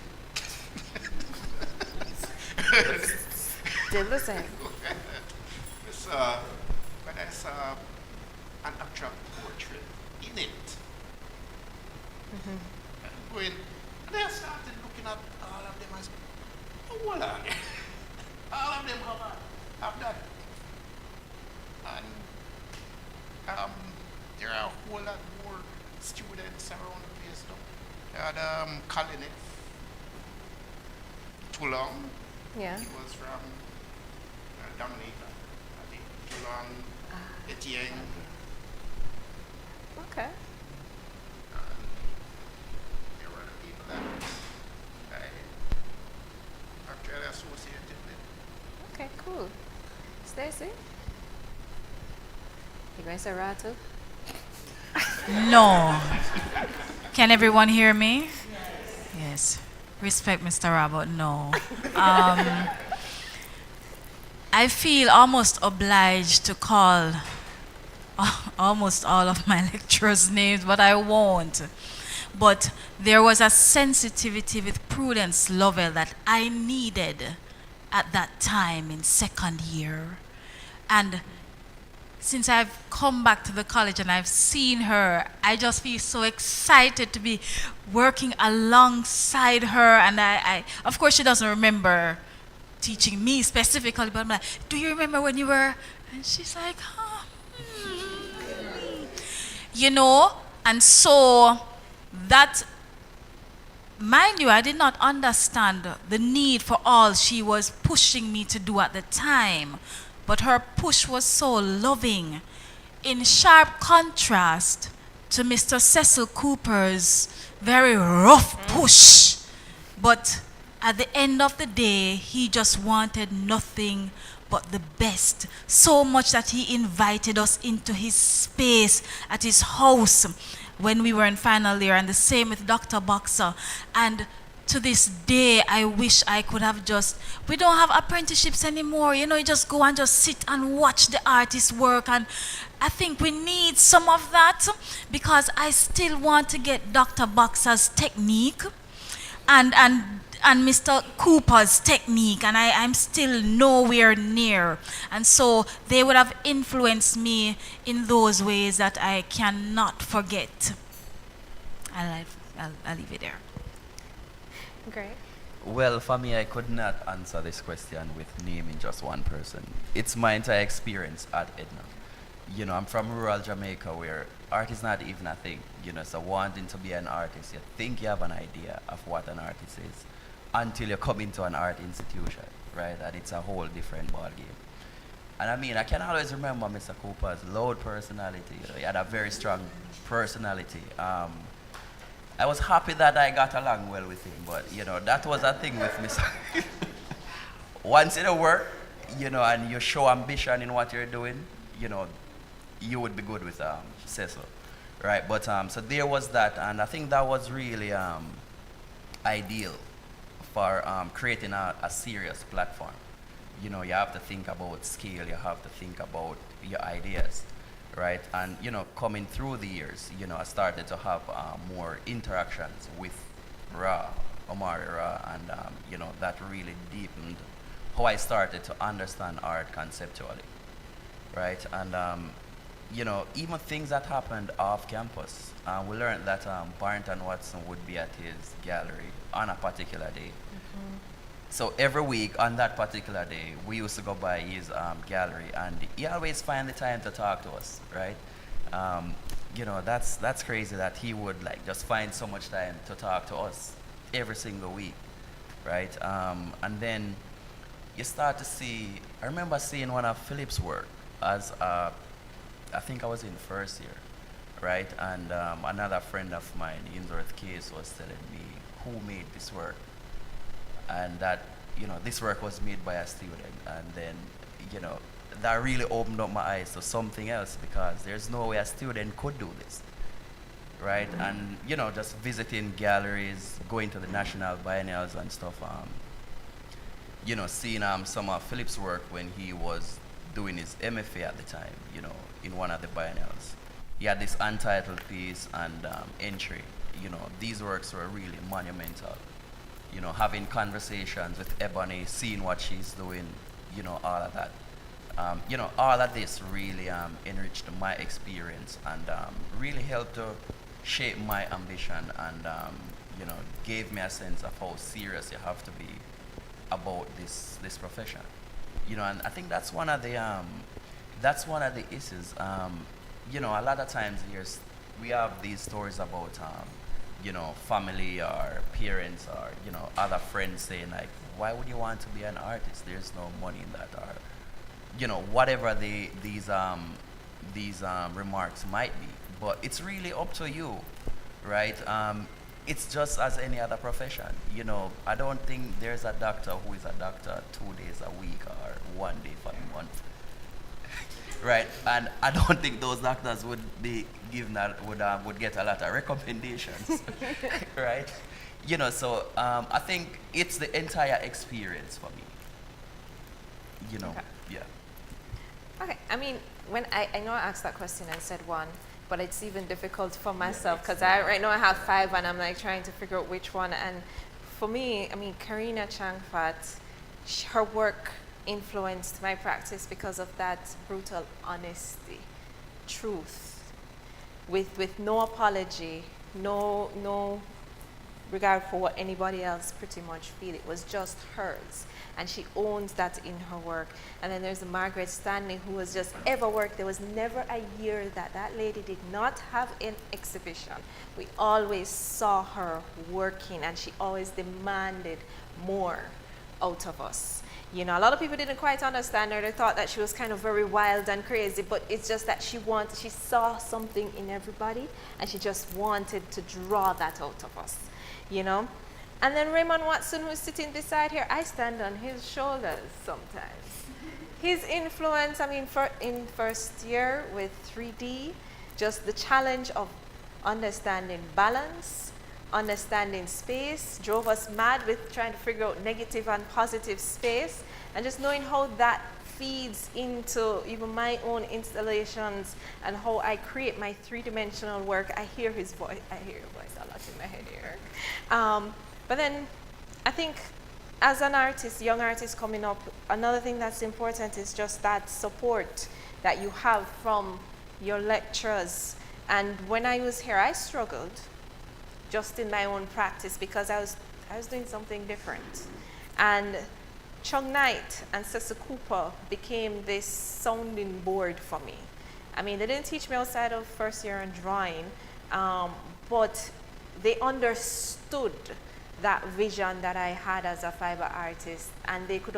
Still the same. But I saw an actual portrait in it. And going, and I started looking at all of them as, oh, hold on. All of them have that. And there are a whole lot more students around the place now. They had Kalinev, Toulon. Yeah. He was from Dominica, I think. Toulon, Etienne. Okay. There were the people that I actually associated with. Okay, cool. Stacy? You going to say Ra too? No. Can everyone hear me? Yes. Respect Mr. Robert, no. I feel almost obliged to call almost all of my lecturers' names, but I won't. But there was a sensitivity with Prudence Lovell that I needed at that time in 2nd year. And since I've come back to the college and I've seen her, I just feel so excited to be working alongside her. And I of course, she doesn't remember teaching me specifically, but I'm like, do you remember when you were? And she's like, huh. You know, and so that, mind you, I did not understand the need for all she was pushing me to do at the time. But her push was so loving, in sharp contrast to Mr. Cecil Cooper's very rough push. But at the end of the day, he just wanted nothing but the best. So much that he invited us into his space at his house when we were in final year, and the same with Dr. Boxer. And to this day, I wish I could have we don't have apprenticeships anymore. You know, you just go and just sit and watch the artists work. And I think we need some of that, because I still want to get Dr. Boxer's technique and Mr. Cooper's technique, and I'm still nowhere near. And so they would have influenced me in those ways that I cannot forget. I'll leave it there. Great. Well, for me, I could not answer this question with naming just one person. It's my entire experience at Edna. You know, I'm from rural Jamaica where art is not even a thing. You know, so wanting to be an artist, you think you have an idea of what an artist is until you come into an art institution, right? And it's a whole different ballgame. And I mean, I can always remember Mr. Cooper's loud personality. You know, he had a very strong personality. I was happy that I got along well with him, but you know, that was a thing with Mr. Once in a work, you know, and you show ambition in what you're doing, you know, you would be good with Cecil, right? But so there was that, and I think that was really ideal for creating a serious platform. You know, you have to think about scale, you have to think about your ideas, right? And you know, coming through the years, you know, I started to have more interactions with Omari Ra, and you know, that really deepened how I started to understand art conceptually, right? And you know, even things that happened off campus. We learned that Barrington Watson would be at his gallery on a particular day. So every week on that particular day, we used to go by his gallery, and he always find the time to talk to us, right? You know, that's crazy that he would like just find so much time to talk to us every single week, right? And then you start to see, I remember seeing one of Philip's work as I think I was in first year, right? And another friend of mine, Ainsworth Case, was telling me who made this work. And that, you know, this work was made by a student. And then, you know, that really opened up my eyes to something else, because there's no way a student could do this, right? And, you know, just visiting galleries, going to the national biennials and stuff, you know, seeing some of Philip's work when he was doing his MFA at the time, you know, in one of the biennials. He had this untitled piece and entry. You know, these works were really monumental. You know, having conversations with Ebony, seeing what she's doing, you know, all of that. You know, all of this really enriched my experience and really helped to shape my ambition and, you know, gave me a sense of how serious you have to be about this profession. You know, and I think that's one of the issues. You know, a lot of times we have these stories about you know, family or parents or, you know, other friends saying like, why would you want to be an artist? There's no money in that, or, you know, whatever these remarks might be. But it's really up to you, right? It's just as any other profession. You know, I don't think there's a doctor who is a doctor 2 days a week or 1 day for a month. Right, and I don't think those doctors would be given would get a lot of recommendations, right? You know, so I think it's the entire experience for me. You know, Okay. yeah. Okay, I mean, when I know I asked that question, I said one, but it's even difficult for myself because right now I have 5 and I'm like trying to figure out which one. And for me, I mean, Karina Changfat, her work influenced my practice because of that brutal honesty, truth, with no apology, no regard for what anybody else pretty much feel. It was just hers, and she owns that in her work. And then there's Margaret Stanley, who was just ever worked. There was never a year that lady did not have an exhibition. We always saw her working, and she always demanded more out of us. You know, a lot of people didn't quite understand her. They thought that she was kind of very wild and crazy, but it's just that she saw something in everybody, and she just wanted to draw that out of us, you know. And then Raymond Watson, who's sitting beside here, I stand on his shoulders sometimes. His influence, I mean, in first year with 3D, just the challenge of understanding balance, understanding space, drove us mad with trying to figure out negative and positive space, and just knowing how that feeds into even my own installations and how I create my 3-dimensional work. I hear his voice, I hear your voice a lot in my head here. But then I think as an artist, young artist coming up, another thing that's important is just that support that you have from your lecturers. And when I was here, I struggled just in my own practice because I was I was doing something different. And Chung Knight and Cecil Cooper became this sounding board for me. I mean, they didn't teach me outside of first year in drawing, but they understood that vision that I had as a fiber artist, and I could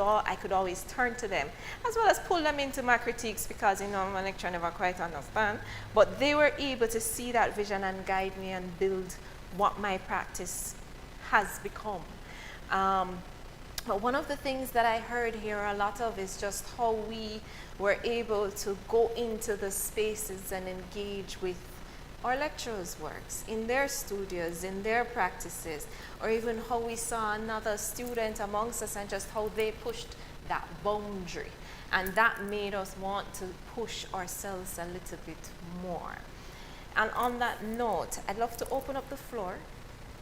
always turn to them, as well as pull them into my critiques because, you know, my lecturer never quite understand, but they were able to see that vision and guide me and build what my practice has become. But one of the things that I heard here a lot of is just how we were able to go into the spaces and engage with our lecturers' works, in their studios, in their practices, or even how we saw another student amongst us and just how they pushed that boundary. And that made us want to push ourselves a little bit more. And on that note, I'd love to open up the floor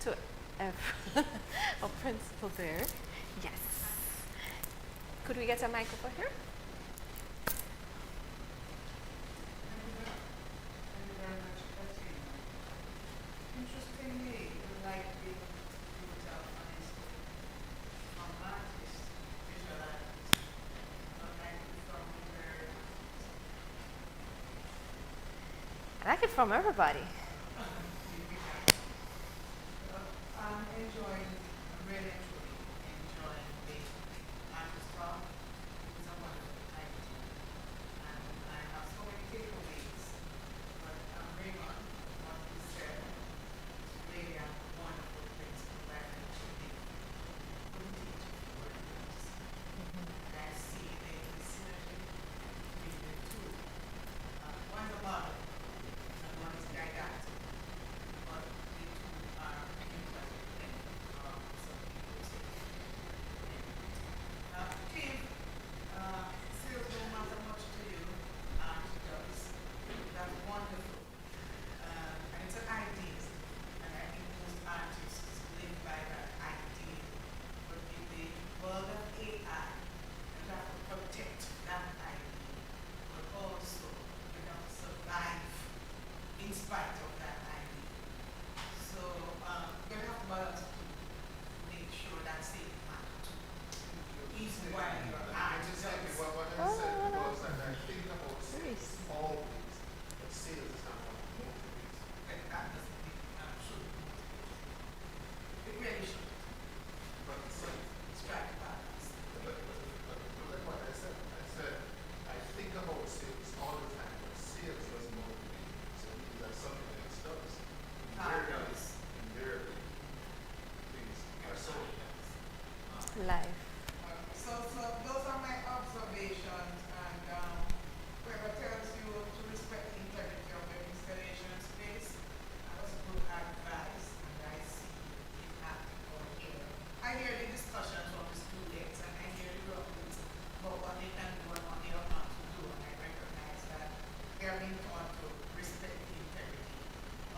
to our principal there. Yes. Could we get a mic over here? I like it from everybody. I'm enjoying, really truly enjoying the artist talk. It's a wonderful time. And I have so many takeaways. But Raymond, what you said, is really a wonderful principle that I should be putting into words. And I see the synergy between the two. One's a model, and one is didactic. But the two are interlinked, some people say. Tim, sales don't matter much to you, it does. That's wonderful. And it's an idea. And I think most artists live by that idea. But in the world of AI, you have to protect that idea. But also, you have to survive in spite of that idea. So, you have to balance to make sure that same matter too. Even while you're art Exactly does. what I said, because I think about sales always, but sales is not what motivates. And that doesn't mean should motivate. It really should. But Strike a balance. like what I said, I think about sales all the time, but sales doesn't motivate me. So that's something else does. Invariably, things are sold. Live. So those are my observations, and whoever tells you to respect the integrity of your installation space, that was good advice, and I see it happening over here. I hear the discussions from the students, and I hear the rumblings about what they can do and what they are not to do, and I recognize that they are being taught to respect the integrity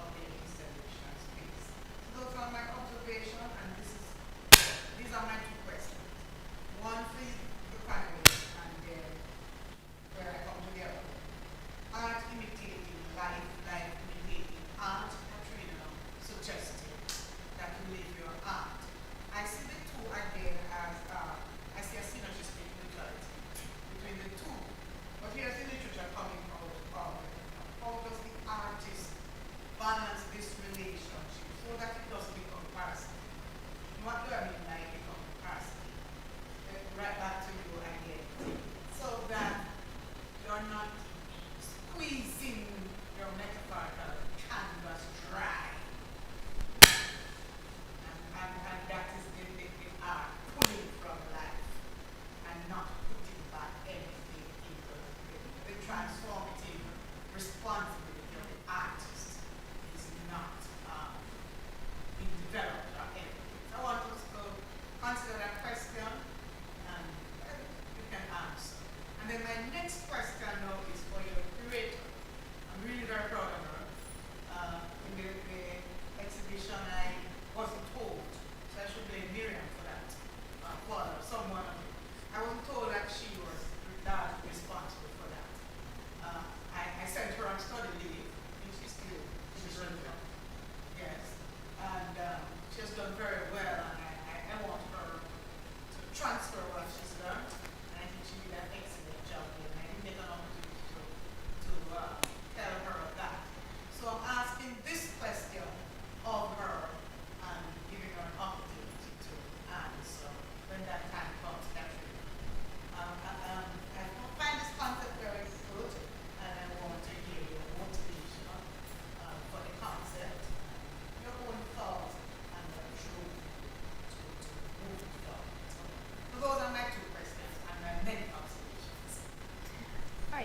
of their installation space. So those are my observations, and these are my two questions.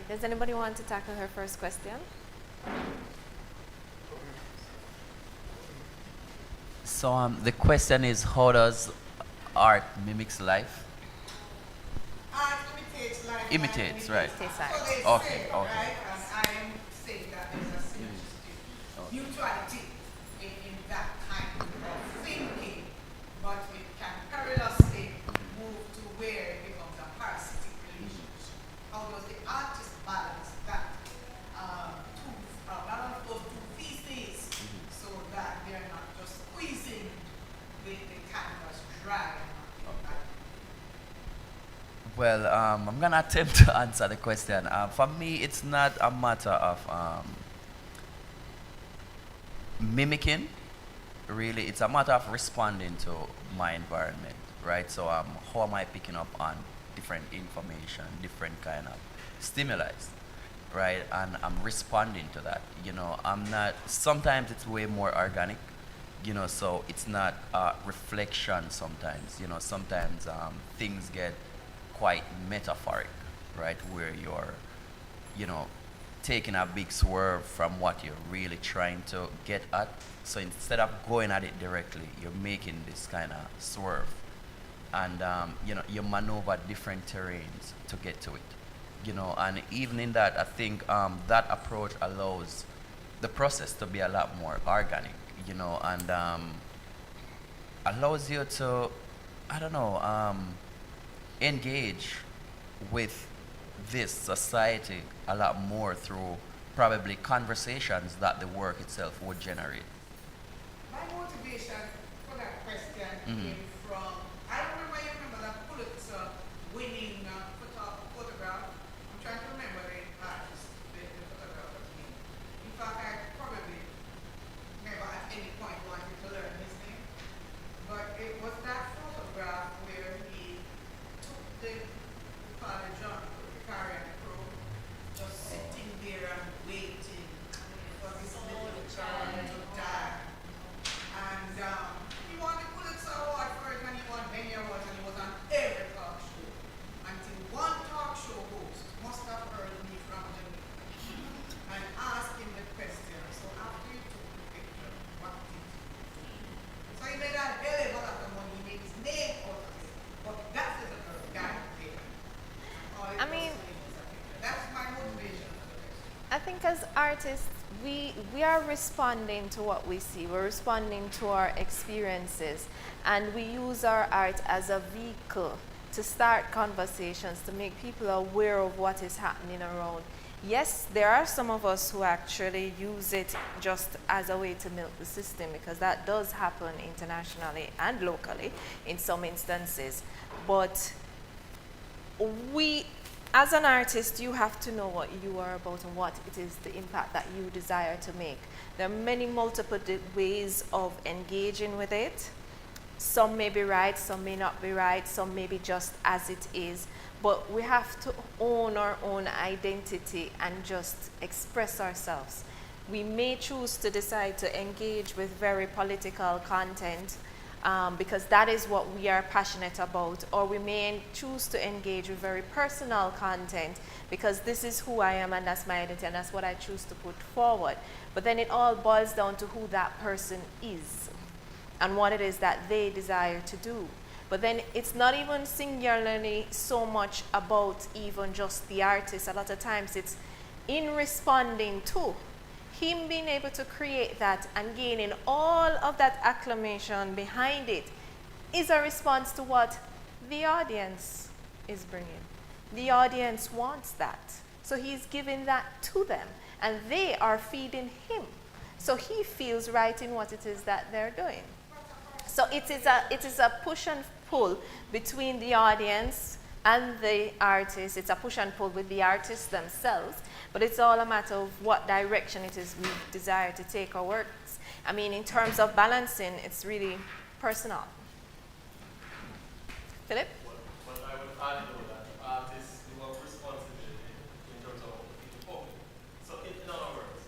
Does anybody want to tackle her first question? So the question is, how does art mimics life? Art imitates life. Imitates, right? Imitates So art. they Okay, say, okay. right? And I am saying that there's a synergistic mutuality in that kind of thinking, but it can perilously move to where it becomes a parasitic relationship. How does the artist balance that balance those two pieces so that they're not just squeezing the canvas dry? Well, I'm gonna attempt to answer the question. For me, it's not a matter of mimicking. Really, it's a matter of responding to my environment, right? So, how am I picking up on different information, different kind of stimuli, right? And I'm responding to that. You know, I'm not. Sometimes it's way more organic. You know, so it's not a reflection. Sometimes, you know, sometimes things get quite metaphoric, right? Where you're, you know, taking a big swerve from what you're really trying to get at. So instead of going at it directly, you're making this kind of swerve, and you know, you maneuver different terrains to get to it. You know, and even in that, I think that approach allows the process to be a lot more organic. You know, and allows you to, I don't know, engage with this society a lot more through probably conversations that the work itself would generate. My motivation for that question came from, I don't remember, you remember that Pulitzer winning photograph. I'm trying to remember the artist, the photographer's name. In fact, I probably never at any point wanted to learn his name. But it was that photograph where he took the Father John, the Carrion Crow, just sitting there and waiting for this little child to die. And he won the Pulitzer Award for it, and he won many awards, and he was on every talk show. Until one talk show host must have heard me from Jamaica and asked him the question, so after you took the picture, what did you do? So he made a hell of a lot of money, he made his name out of it. But that is a guy there. All it I was mean, to him was a picture. That's my motivation for the question. I think as artists, we are responding to what we see. We're responding to our experiences, and we use our art as a vehicle to start conversations, to make people aware of what is happening around. Yes, there are some of us who actually use it just as a way to milk the system, because that does happen internationally and locally in some instances. But we, as an artist, you have to know what you are about and what it is, the impact that you desire to make. There are many multiple ways of engaging with it. Some may be right, some may not be right, some may be just as it is. But we have to own our own identity and just express ourselves. We may choose to decide to engage with very political content because that is what we are passionate about, or we may choose to engage with very personal content because this is who I am and that's my identity and that's what I choose to put forward. But then it all boils down to who that person is and what it is that they desire to do. But then it's not even singularly so much about even just the artist. A lot of times it's in responding to him being able to create that and gaining all of that acclamation behind it is a response to what the audience is bringing. The audience wants that. So he's giving that to them and they are feeding him. So he feels right in what it is that they're doing. So it is a push and pull between the audience and the artist. It's a push and pull with the artists themselves, but it's all a matter of what direction it is we desire to take our works. I mean, in terms of balancing, it's really personal. Philip? Well, I would add though that artists do have responsibility in terms of what the people public. So in other words,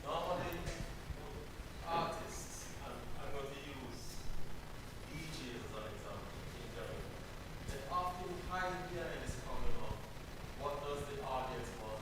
normally artists, and I'm going to use DJs as an example in general, they often hide behind this comment of what does the audience want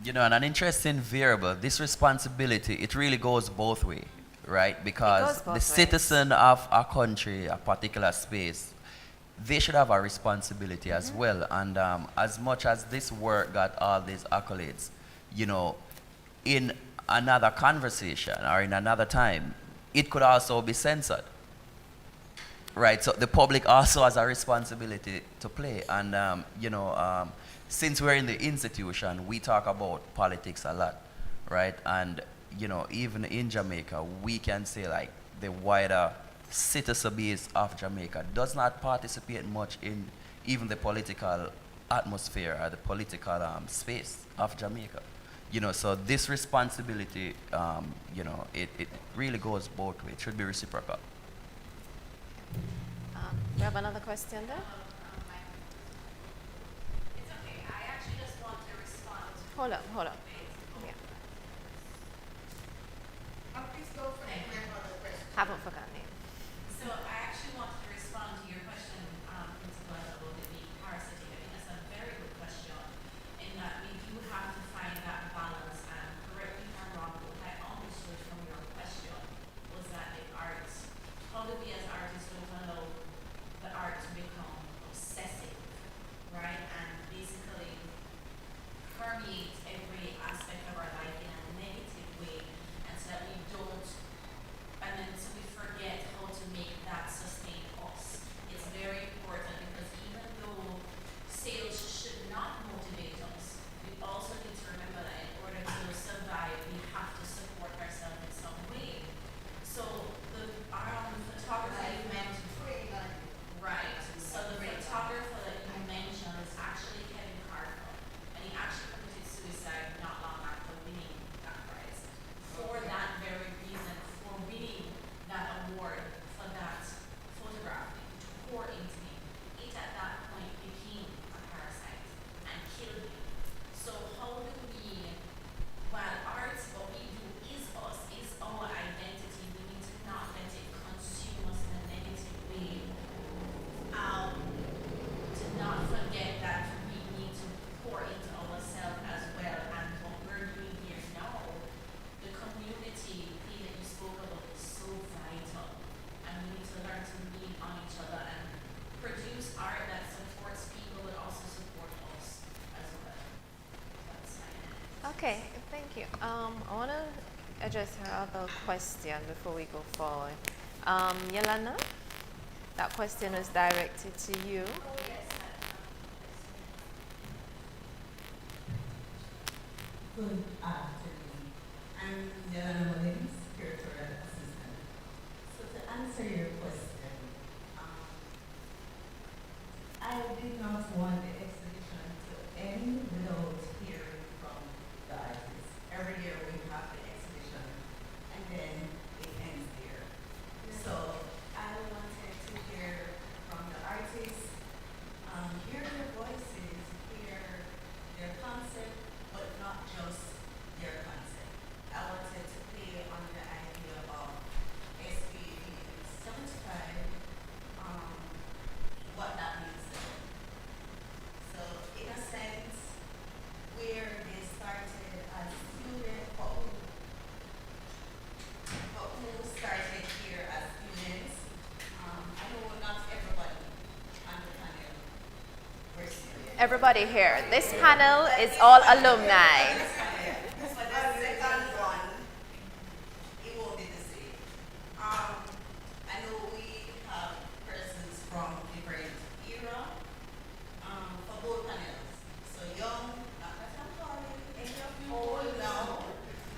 You know, and an interesting variable, this responsibility, it really goes both ways, right? Because both the ways. citizen of a country, a particular space, they should have a responsibility as well. And as much as this work got all these accolades, you know, in another conversation or in another time, it could also be censored. Right, so the public also has a responsibility to play. And, since we're in the institution, we talk about politics a lot, right? And, even in Jamaica, we can say like the wider citizen base of Jamaica does not participate much in even the political atmosphere or the political space of Jamaica. So this responsibility, it really goes both ways. It should be reciprocal. We have another question there? It's okay. I actually just want to respond. Hold on. Yeah. Please don't forget my other question. Haven't forgotten it. So I actually wanted to respond to your question, Principal, about the parasitic. I think that's a very good question, in that we do have to find that balance. And correct me if I'm wrong, but what I understood from your question was that the arts, how do we as artists don't allow the art to become obsessive, right? And basically permeate every aspect of our life in a negative way, and so that we don't, and then so we forget how to make that sustain us. It's very important because even though sales should not motivate us, we also need to remember that in order to survive, we have to support ourselves in some way. So the photography you mentioned. Right. So the photographer that you mentioned is actually Kevin Carter, and he actually committed suicide not long after winning that prize. For that very reason, for winning that award for that photograph, which poured into him, it at that point became a parasite and killed him. So how do we, while arts, what we do is us, is our identity, we need to not let it consume us in a negative way. To not forget that we need to pour into ourselves as well, and what we're doing here now, the community thing that you spoke about is so vital, and we need to learn to lean on each other and produce art that supports people but also support us as well. That's my end. Okay, thank you. I want to address her other question before we go forward. Yolanda, that question was directed to you. Good afternoon. I'm Yolanda Williams, curatorial assistant. So to answer your question, I did not want the exhibition to end without hearing from the artists. Every year we have the exhibition, and then it ends there. So I wanted to hear from the artists, hear their voices, hear their concept, but not just their concept. I wanted to play on the idea of SVA 75, what that means to them. So in a sense, where they started as students, but who started here as students. I know not everybody on the panel were students. Everybody here, this panel is all alumni. For the second one, it won't be the same. I know we have persons from different era, for both panels. So young, not that I'm calling any of you old now,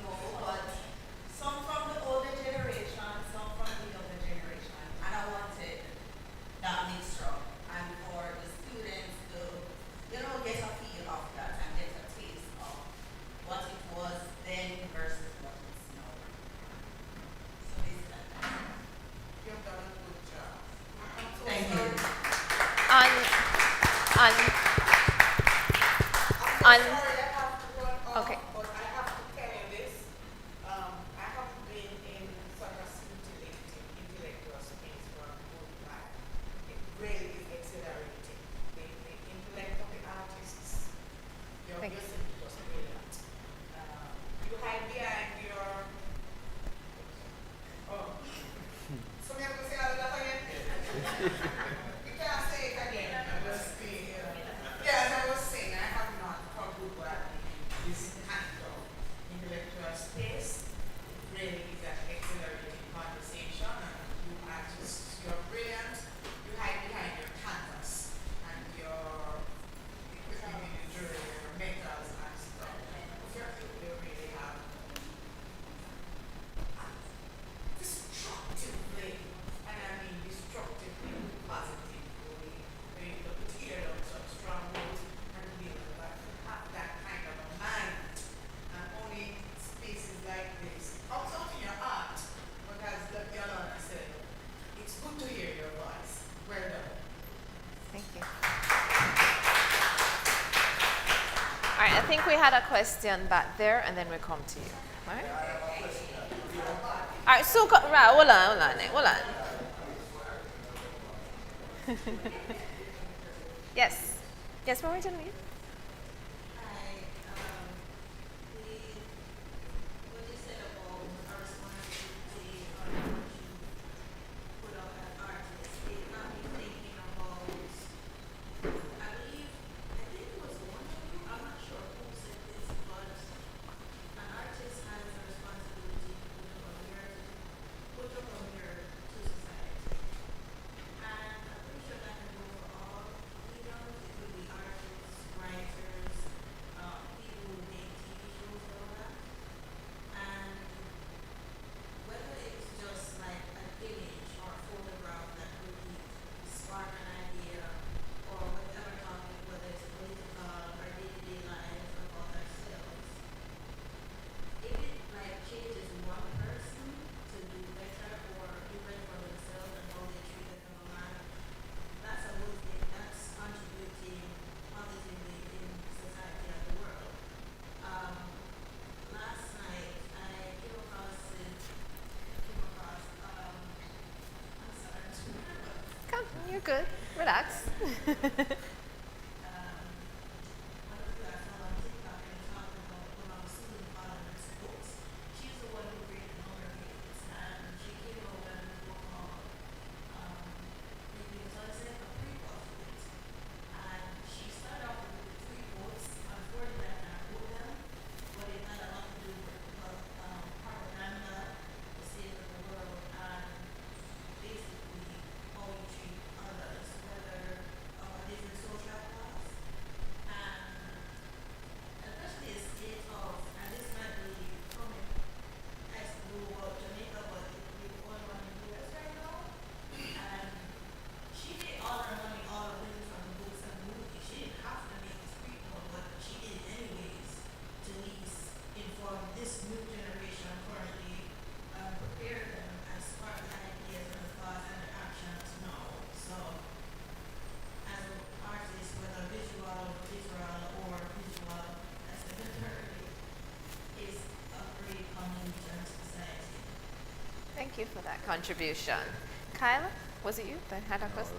no, but some from the older generation, some from the younger generation. And I wanted that mixture, and for the students to, get a feel of that and get a taste of what it was then versus what it's now. So this is that. You've done a good job. Thank you. On I'm sorry, I have to run off, Okay. but I have to tell you this. I haven't been in such a intellectual space for a good while. It really is exhilarating. The intellect of the artists, you're Thank you. just brilliant. All right, I think we had a question back there, and then we come to you. All right. All right, so right, hold on. Yes. Yes, what were you telling me? Come, you're good. Relax. Thank you for that contribution. Kyla, was it you that had a question?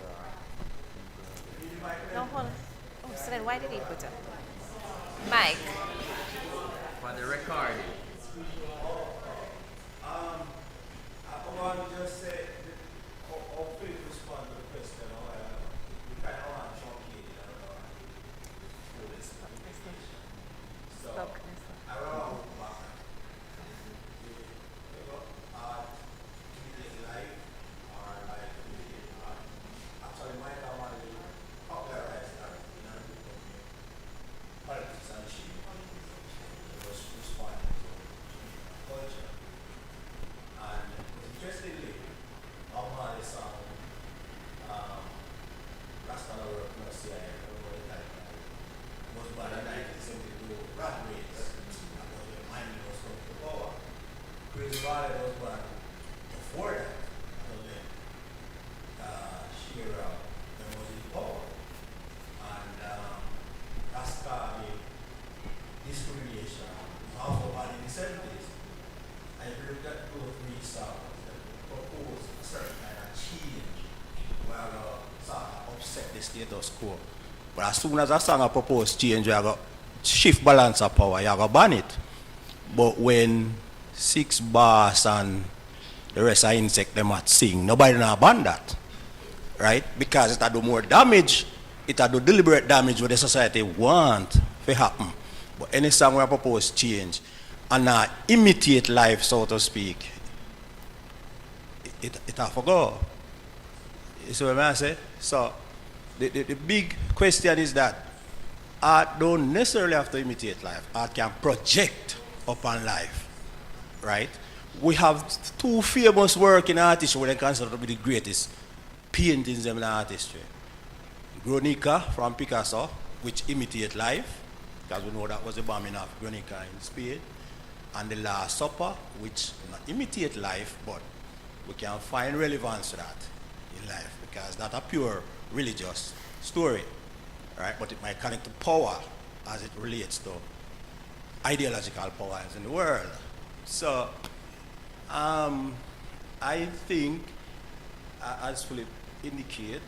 No, hold on. Oh, so then why did he put it? Mike. For the recording. I want to just say, hopefully respond to the question. We kind of want to truncate it for this presentation. So, I don't know about art, imitating life, or like imitating art. Actually, Mike, I want to popularize art in our politics and issue. It was responding to culture. And interestingly, Omar is on Rasta Work Mercy, I don't know what it was born in 1972, rat race, and the mining was coming to power. Chris Valley was born before that, and then Shira was in power. And Rasta discrimination was also born in the 70s. I believe that both three songs that propose a certain kind of change where I sort of upset the status quo. But as soon as a song propose change, you have to shift balance of power, you have to ban it. But when Six Bars and the rest of insect them at sing, nobody now ban that. Right? Because it do more damage, it do deliberate damage what the society want to happen. But any song where I propose change and imitate life, so to speak, it have to go. You see what I say? So the big question is that art don't necessarily have to imitate life. Art can project upon life, right? We have two famous work in artistry where they consider to be the greatest paintings in artistry. Guernica from Picasso, which imitate life, because we know that was the bombing of Guernica in Spain. And the Last Supper, which not imitate life, but we can find relevance to that in life, because that's a pure religious story, right? But it might connect to power as it relates to ideological powers in the world. So I think, as Philip indicated,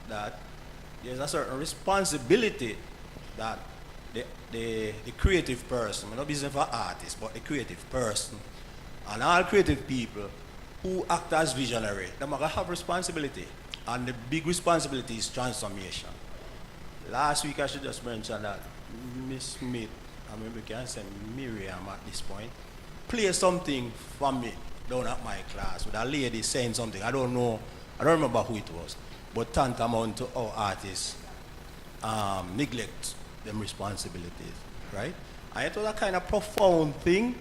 that there's a certain responsibility that the creative person, not business for artists, but the creative person, and all creative people who act as visionary, they must have responsibility. And the big responsibility is transformation. Last week I should just mention that Miss Smith, I mean we can say Miriam at this point, play something for me down at my class with a lady saying something. I don't remember who it was, but tantamount to our artists neglect them responsibilities, right? And it was a kind of profound thing,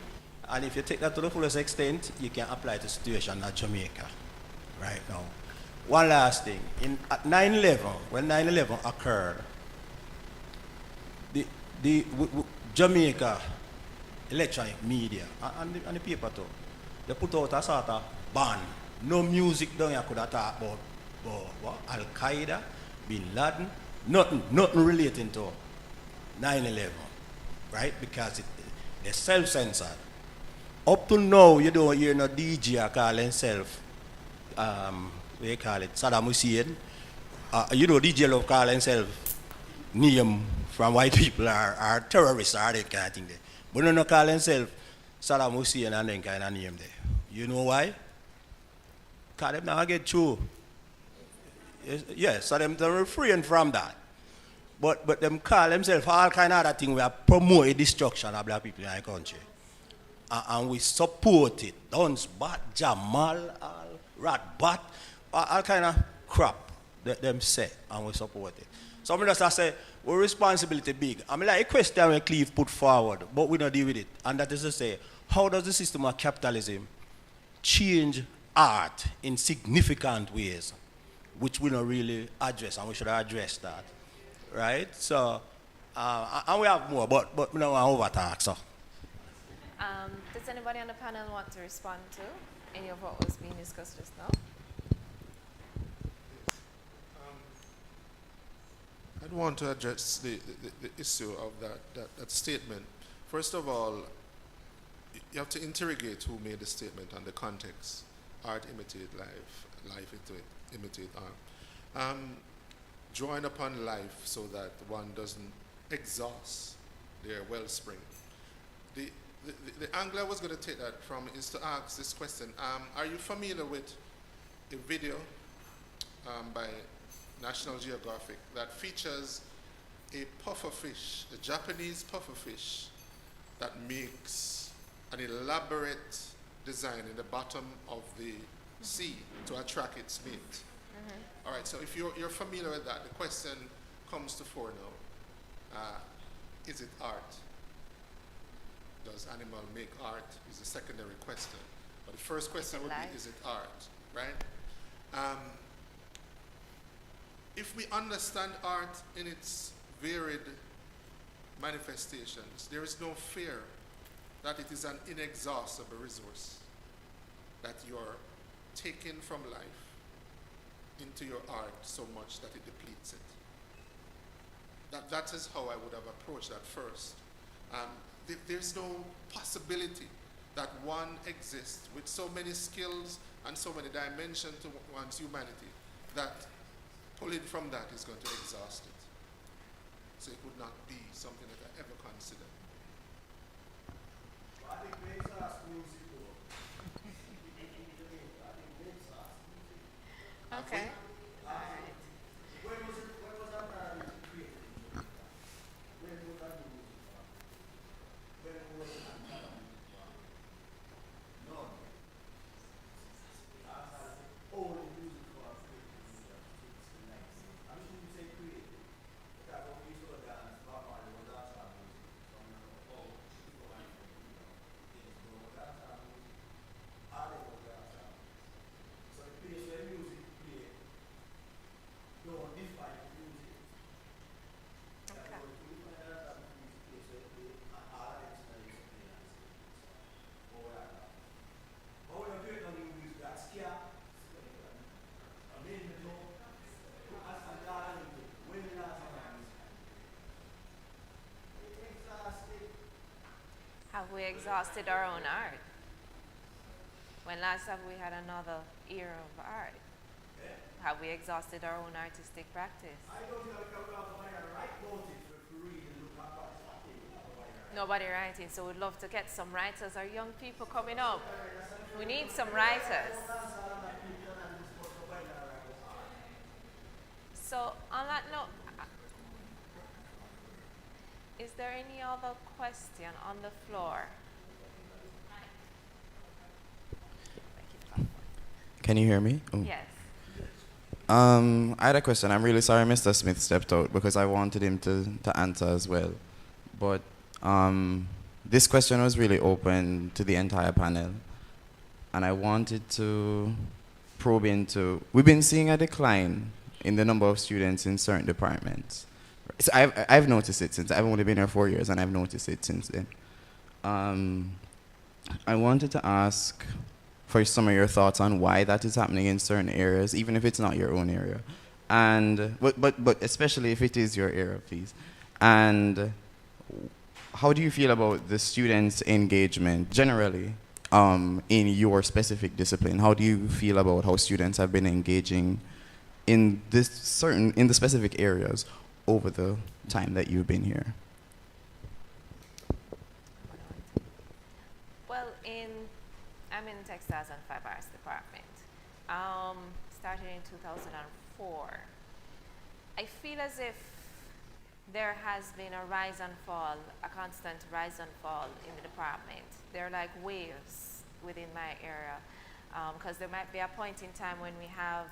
and if you take that to the fullest extent, you can apply it to the situation at Jamaica right now. One last thing, at 9/11, when 9/11 occurred, Jamaica electronic media and the paper too, they put out a sort of ban. No music down here could have talk about what? Al Qaeda, Bin Laden, nothing relating to 9/11, right? Because they're self-censored. Up to now, you don't hear no DJ call himself, what do you call it, Saddam Hussein. DJ love call himself name from white people are terrorists or that kind of thing there. But no call himself Saddam Hussein and then kind of name there. You know why? Because them now get through. Yes, so them refrain from that. But them call themselves all kind of other things. We are promoting destruction of black people in our country. And we support it. Duns, Bat, Jamal, Rat, Bat, all kind of crap that them say, and we support it. So I just say, our responsibility big. I mean, like a question when Cleve put forward, but we don't deal with it. And that is to say, how does the system of capitalism change art in significant ways, which we don't really address, and we should address that, right? So, and we have more, but we don't want to overtalk, so. Does anybody on the panel want to respond to any of what was being discussed just now? I'd want to address the issue of that statement. First of all, you have to interrogate who made the statement and the context. Art imitate life, life imitate art. Drawing upon life so that one doesn't exhaust their wellspring. The angle I was going to take that from is to ask this question. Are you familiar with a video by National Geographic that features a pufferfish, a Japanese pufferfish that makes an elaborate design in the bottom of the sea to attract its mate? All right, so if you're familiar with that, the question comes to fore now. Is it art? Does animal make art is the secondary question. But the first question would be, is it art, right? If we understand art in its varied manifestations, there is no fear that it is an inexhaustible resource that you're taking from life into your art so much that it depletes it. That is how I would have approached that first. There's no possibility that one exists with so many skills and so many dimensions to one's humanity that pulling from that is going to exhaust it. So it would not be something that I ever considered. I think we exhaust music though. Okay. When was that created? When was that music? When was that music? None. Only music for created. I mean, you say created. But when we used to dance, Bob Marley was dancehall music. So I'm like, oh, people like things go dancehall music. All they go dancehall music. So the place where music play have we exhausted our own art? When last have we had another era of art? Have we exhausted our own artistic practice? I don't think I can write about it if we read and look at what's happening. Nobody writing, so we'd love to get some writers or young people coming up. We need some writers. So on that note, is there any other question on the floor? Can you hear me? Oh. Yes. I had a question. I'm really sorry Mr. Smith stepped out because I wanted him to answer as well. But this question was really open to the entire panel. And I wanted to probe into, we've been seeing a decline in the number of students in certain departments. So I've noticed it since, I've only been here 4 years and I've noticed it since then. I wanted to ask for some of your thoughts on why that is happening in certain areas, even if it's not your own area. And, but especially if it is your area, please. And how do you feel about the students' engagement generally in your specific discipline? How do you feel about how students have been engaging in the specific areas over the time that you've been here? Well, I'm in Textiles and Fiber Arts department. Started in 2004. I feel as if there has been a rise and fall, a constant rise and fall in the department. They're like waves within my area, because there might be a point in time when we have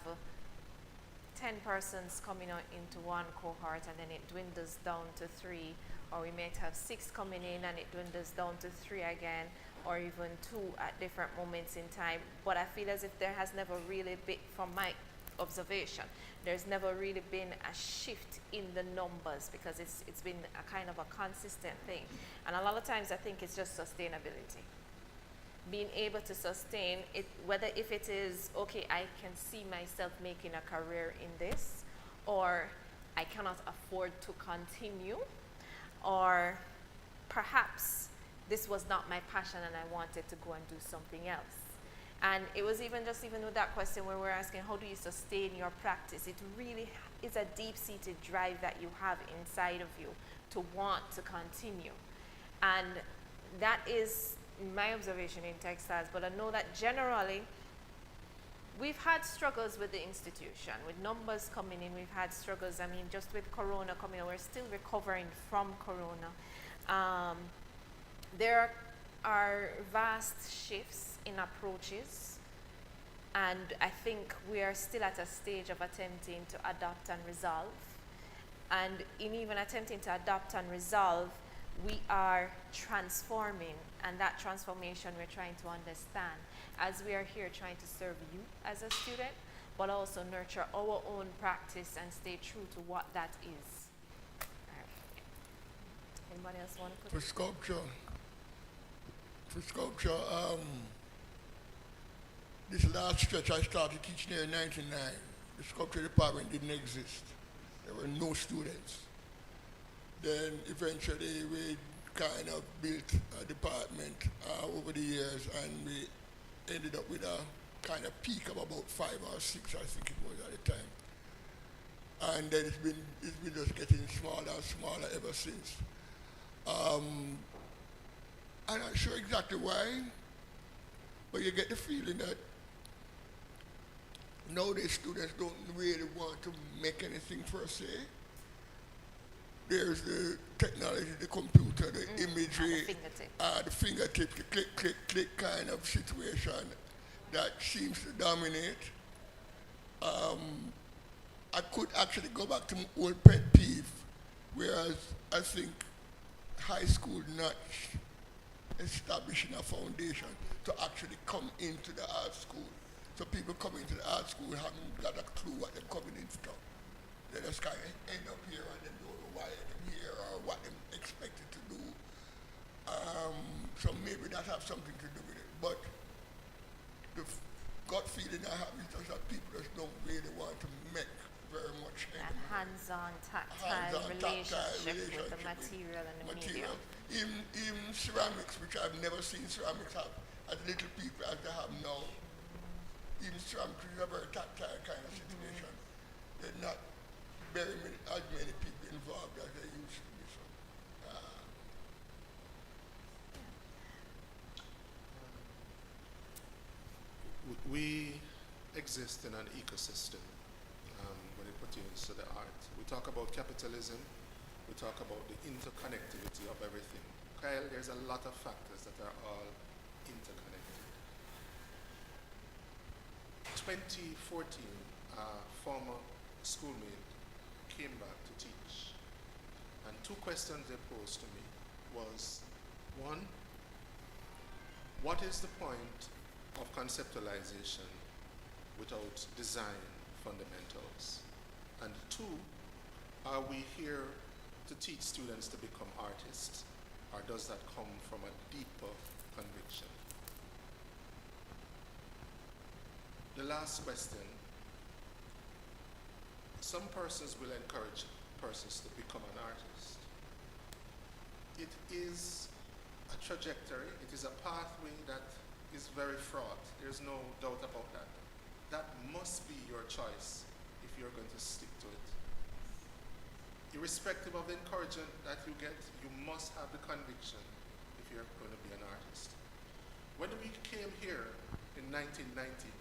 10 persons coming into one cohort and then it dwindles down to 3, or we might have 6 coming in and it dwindles down to 3 again, or even 2 at different moments in time. But I feel as if there has never really been, from my observation, there's never really been a shift in the numbers, because it's been a kind of a consistent thing. And a lot of times I think it's just sustainability. Being able to sustain it, whether if it is, okay, I can see myself making a career in this, or I cannot afford to continue, or perhaps this was not my passion and I wanted to go and do something else. And it was even with that question where we're asking, how do you sustain your practice? It really is a deep-seated drive that you have inside of you to want to continue. And that is my observation in textiles, but I know that generally we've had struggles with the institution. With numbers coming in, we've had struggles. I mean, just with Corona coming in, we're still recovering from Corona. There are vast shifts in approaches, and I think we are still at a stage of attempting to adapt and resolve. And in even attempting to adapt and resolve, we are transforming, and that transformation we're trying to understand as we are here trying to serve you as a student, but also nurture our own practice and stay true to what that is. Anybody else want to put For sculpture, this last stretch I started teaching there in 1999. The sculpture department didn't exist. There were no students. Then eventually we kind of built a department over the years, and we ended up with a kind of peak of about 5 or 6, I think it was at the time. And then it's been just getting smaller and smaller ever since. I'm not sure exactly why, but you get the feeling that nowadays students don't really want to make anything per se. There's the technology, the computer, the imagery, the fingertip, the click, click, click kind of situation that seems to dominate. I could actually go back to my old pet peeve, whereas I think high school not establishing a foundation to actually come into the art school. So people come into the art school haven't got a clue what they're coming in for. They just kind of end up here and they don't know why they're here or what they're expected to do. So maybe that has something to do with it. But the gut feeling I have is just that people just don't really want to make very much that hands-on, tactile relationship with the material and the medium. Even ceramics, which I've never seen ceramics have as little people as they have now. Even ceramics is a very tactile kind of situation. There's not as many people involved as there used to be. So, we exist in an ecosystem when it pertains to the art. We talk about capitalism, we talk about the interconnectivity of everything. Kyle, there's a lot of factors that are all interconnected. 2014, a former schoolmate came back to teach, and two questions they posed to me was, one, what is the point of conceptualization without design fundamentals? And two, are we here to teach students to become artists, or does that come from a deeper conviction? The last question, some persons will encourage persons to become an artist. It is a trajectory, it is a pathway that is very fraught. There's no doubt about that. That must be your choice if you're going to stick to it. Irrespective of the encouragement that you get, you must have the conviction if you're going to be an artist. When we came here in 1990,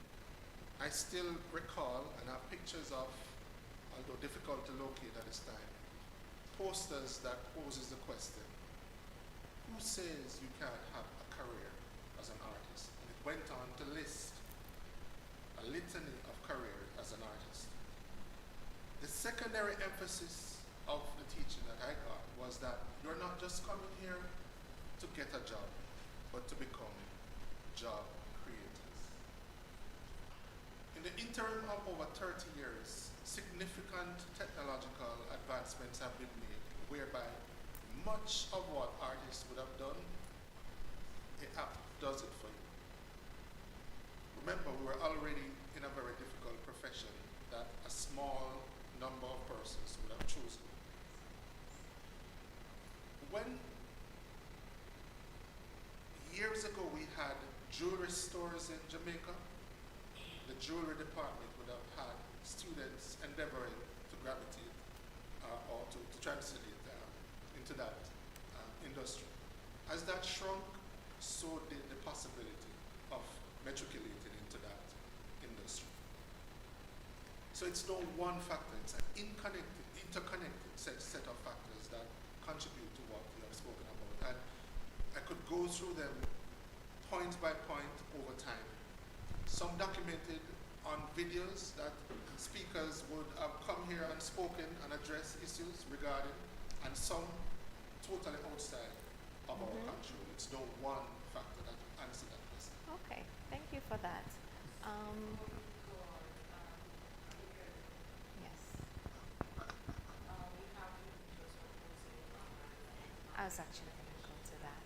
I still recall and have pictures of, although difficult to locate at this time, posters that poses the question, who says you can't have a career as an artist? And it went on to list a litany of careers as an artist. The secondary emphasis of the teaching that I got was that you're not just coming here to get a job, but to become job creators. In the interim of over 30 years, significant technological advancements have been made, whereby much of what artists would have done, the app does it for you. Remember, we were already in a very difficult profession that a small number of persons would have chosen. When years ago we had jewelry stores in Jamaica, the jewelry department would have had students endeavoring to gravitate or to translate into that industry. As that shrunk, so did the possibility of matriculating into that industry. So it's no one factor, it's an interconnected set of factors that contribute to what we have spoken about. And I could go through them point by point over time. Some documented on videos that speakers would have come here and spoken and addressed issues regarding, and some totally outside of our control. It's no one factor that answers that question. Okay, thank you for that. Yes. I was actually going to go to that.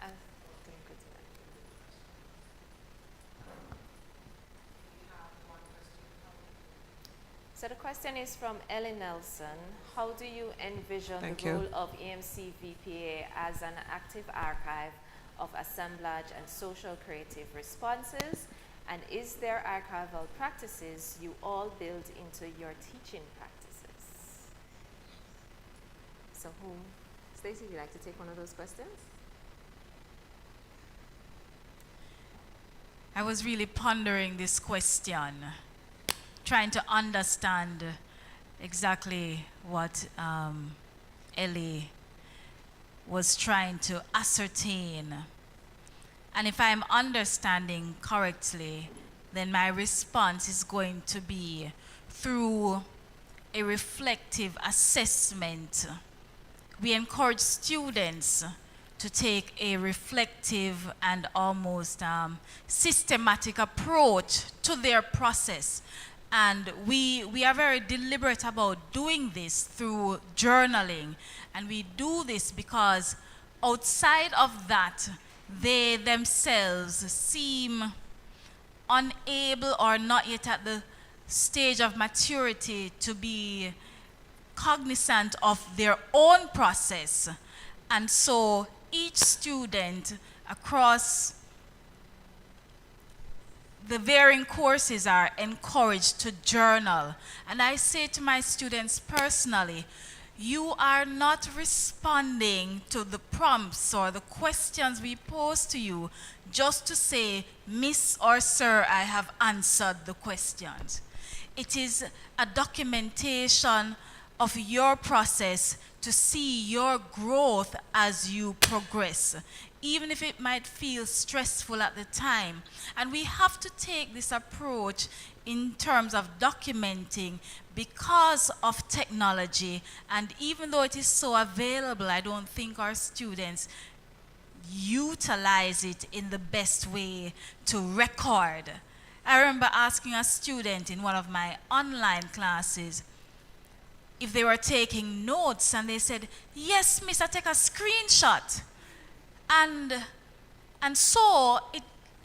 I was going to go to that. So the question is from Ellie Nelson. How do you envision the role of EMC VPA as an active archive of assemblage and social creative responses? And is there archival practices you all build into your teaching practices? So Stacey, would you like to take one of those questions? I was really pondering this question, trying to understand exactly what Ellie was trying to ascertain. And if I'm understanding correctly, then my response is going to be through a reflective assessment. We encourage students to take a reflective and almost systematic approach to their process. And we are very deliberate about doing this through journaling. And we do this because outside of that, they themselves seem unable or not yet at the stage of maturity to be cognizant of their own process. And so each student across the varying courses are encouraged to journal. And I say to my students personally, you are not responding to the prompts or the questions we pose to you just to say, Miss or Sir, I have answered the questions. It is a documentation of your process to see your growth as you progress, even if it might feel stressful at the time. And we have to take this approach in terms of documenting because of technology. And even though it is so available, I don't think our students utilize it in the best way to record. I remember asking a student in one of my online classes if they were taking notes, and they said, yes, miss, I take a screenshot. And so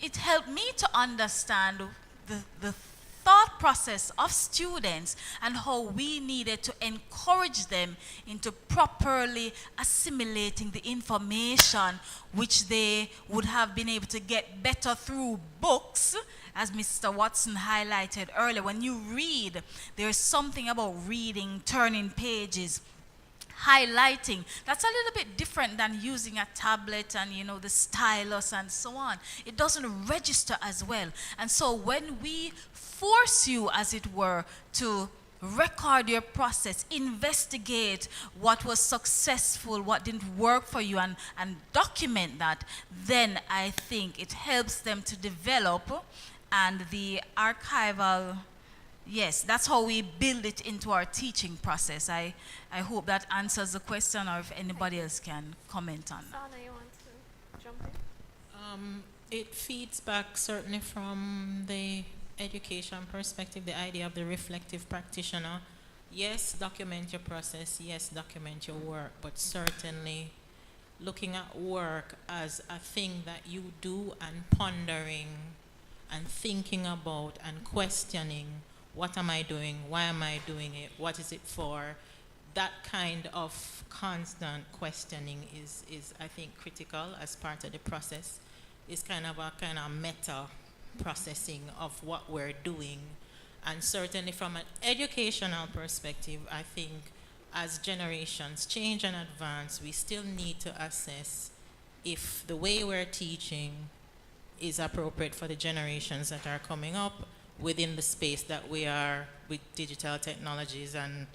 it helped me to understand the thought process of students and how we needed to encourage them into properly assimilating the information which they would have been able to get better through books. As Mr. Watson highlighted earlier, when you read, there's something about reading, turning pages, highlighting. That's a little bit different than using a tablet and, you know, the stylus and so on. It doesn't register as well. And so when we force you, as it were, to record your process, investigate what was successful, what didn't work for you, and document that, then I think it helps them to develop. And the archival, yes, that's how we build it into our teaching process. I hope that answers the question, or if anybody else can comment on that. Sana, you want to jump in? It feeds back certainly from the education perspective, the idea of the reflective practitioner. Yes, document your process. Yes, document your work. But certainly looking at work as a thing that you do and pondering and thinking about and questioning, what am I doing? Why am I doing it? What is it for? That kind of constant questioning is I think, critical as part of the process. It's kind of a meta processing of what we're doing. And certainly from an educational perspective, I think as generations change and advance, we still need to assess if the way we're teaching is appropriate for the generations that are coming up within the space that we are with digital technologies and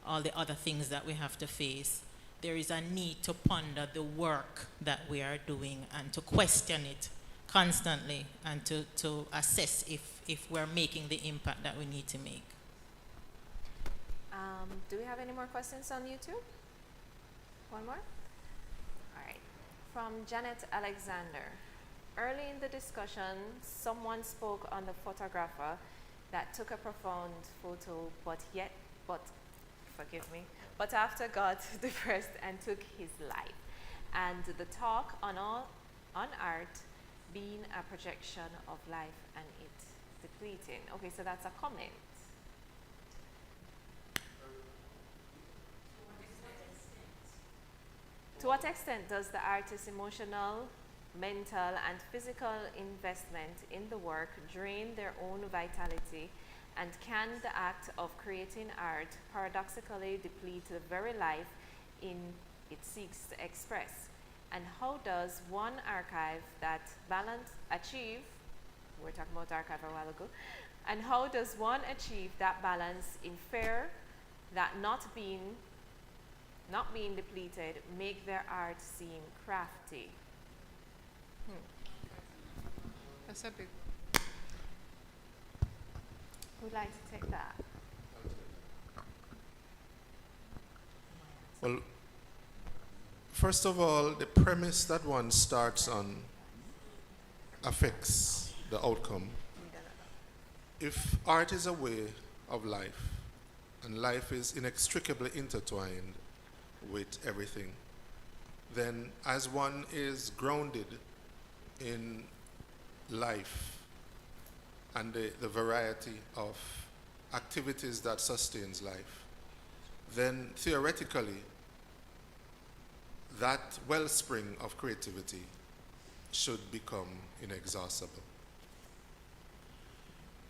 all the other things that we have to face. There is a need to ponder the work that we are doing and to question it constantly and to assess if we're making the impact that we need to make. Do we have any more questions on YouTube? One more? All right. From Janet Alexander. Early in the discussion, someone spoke on the photographer that took a profound photo, but after God depressed and took his life. And the talk on art being a projection of life and it depleting. Okay, so that's a comment. To what extent does the artist's emotional, mental, and physical investment in the work drain their own vitality, and can the act of creating art paradoxically deplete the very life it seeks to express? And how does one archive that balance achieve, we were talking about archive a while ago, and how does one achieve that balance in fair that not being depleted make their art seem crafty? That's a big Who'd like to take that? Well, first of all, the premise that one starts on affects the outcome. If art is a way of life, and life is inextricably intertwined with everything, then as one is grounded in life and the variety of activities that sustains life, then theoretically, that wellspring of creativity should become inexhaustible.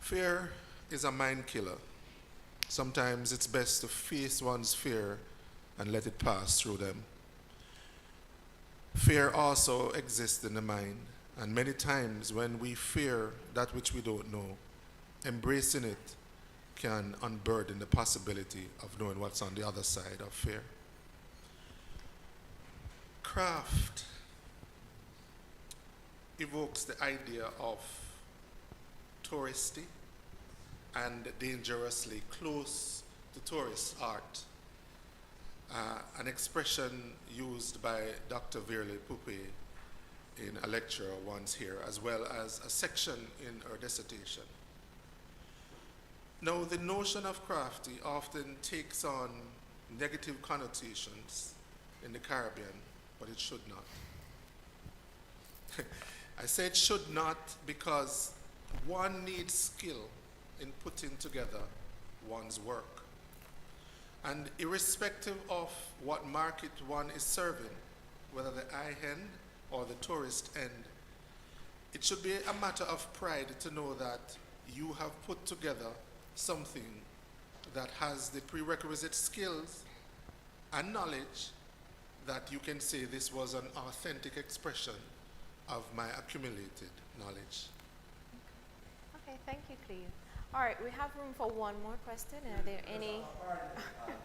Fear is a mind killer. Sometimes it's best to face one's fear and let it pass through them. Fear also exists in the mind, and many times when we fear that which we don't know, embracing it can unburden the possibility of knowing what's on the other side of fear. Craft evokes the idea of touristy and dangerously close to tourist art, an expression used by Dr. Virli Pupe in a lecture once here, as well as a section in her dissertation. Now, the notion of crafty often takes on negative connotations in the Caribbean, but it should not. I say it should not because one needs skill in putting together one's work. And irrespective of what market one is serving, whether the eye end or the tourist end, it should be a matter of pride to know that you have put together something that has the prerequisite skills and knowledge that you can say this was an authentic expression of my accumulated knowledge. Okay, thank you, Cleve. All right, we have room for one more question. Are there any? I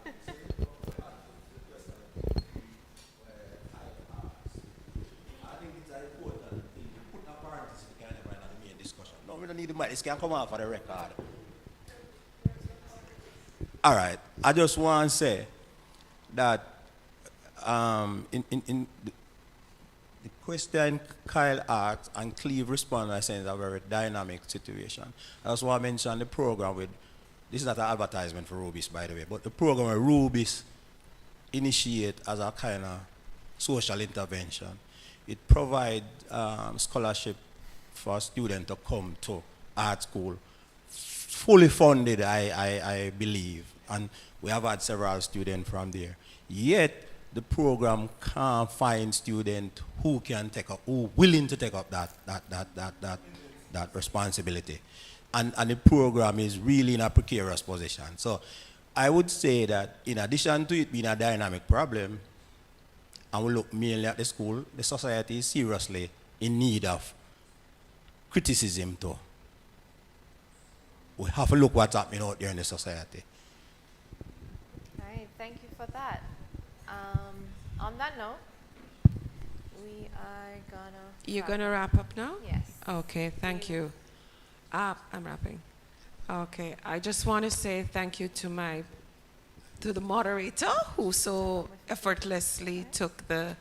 think it's important thing to put a parenthesis to kind of run the main discussion. No, we don't need the mic. This can come out for the record. All right. I just want to say that in the question Kyle asked and Cleve responded, I said it's a very dynamic situation. I just want to mention the program with, this is not an advertisement for Rubis, by the way, but the program where Rubis initiate as a kind of social intervention. It provides scholarship for students to come to art school, fully funded, I believe, and we have had several students from there. Yet, the program can't find students who can take up, who willing to take up that responsibility. And the program is really in a precarious position. So I would say that in addition to it being a dynamic problem, and we look mainly at the school, the society is seriously in need of criticism too. We have to look what's happening out there in the society. All right, thank you for that. On that note, we are gonna. You're gonna wrap up now? Yes. Okay, thank you. I'm wrapping. Okay, I just want to say thank you to the moderator who so effortlessly took the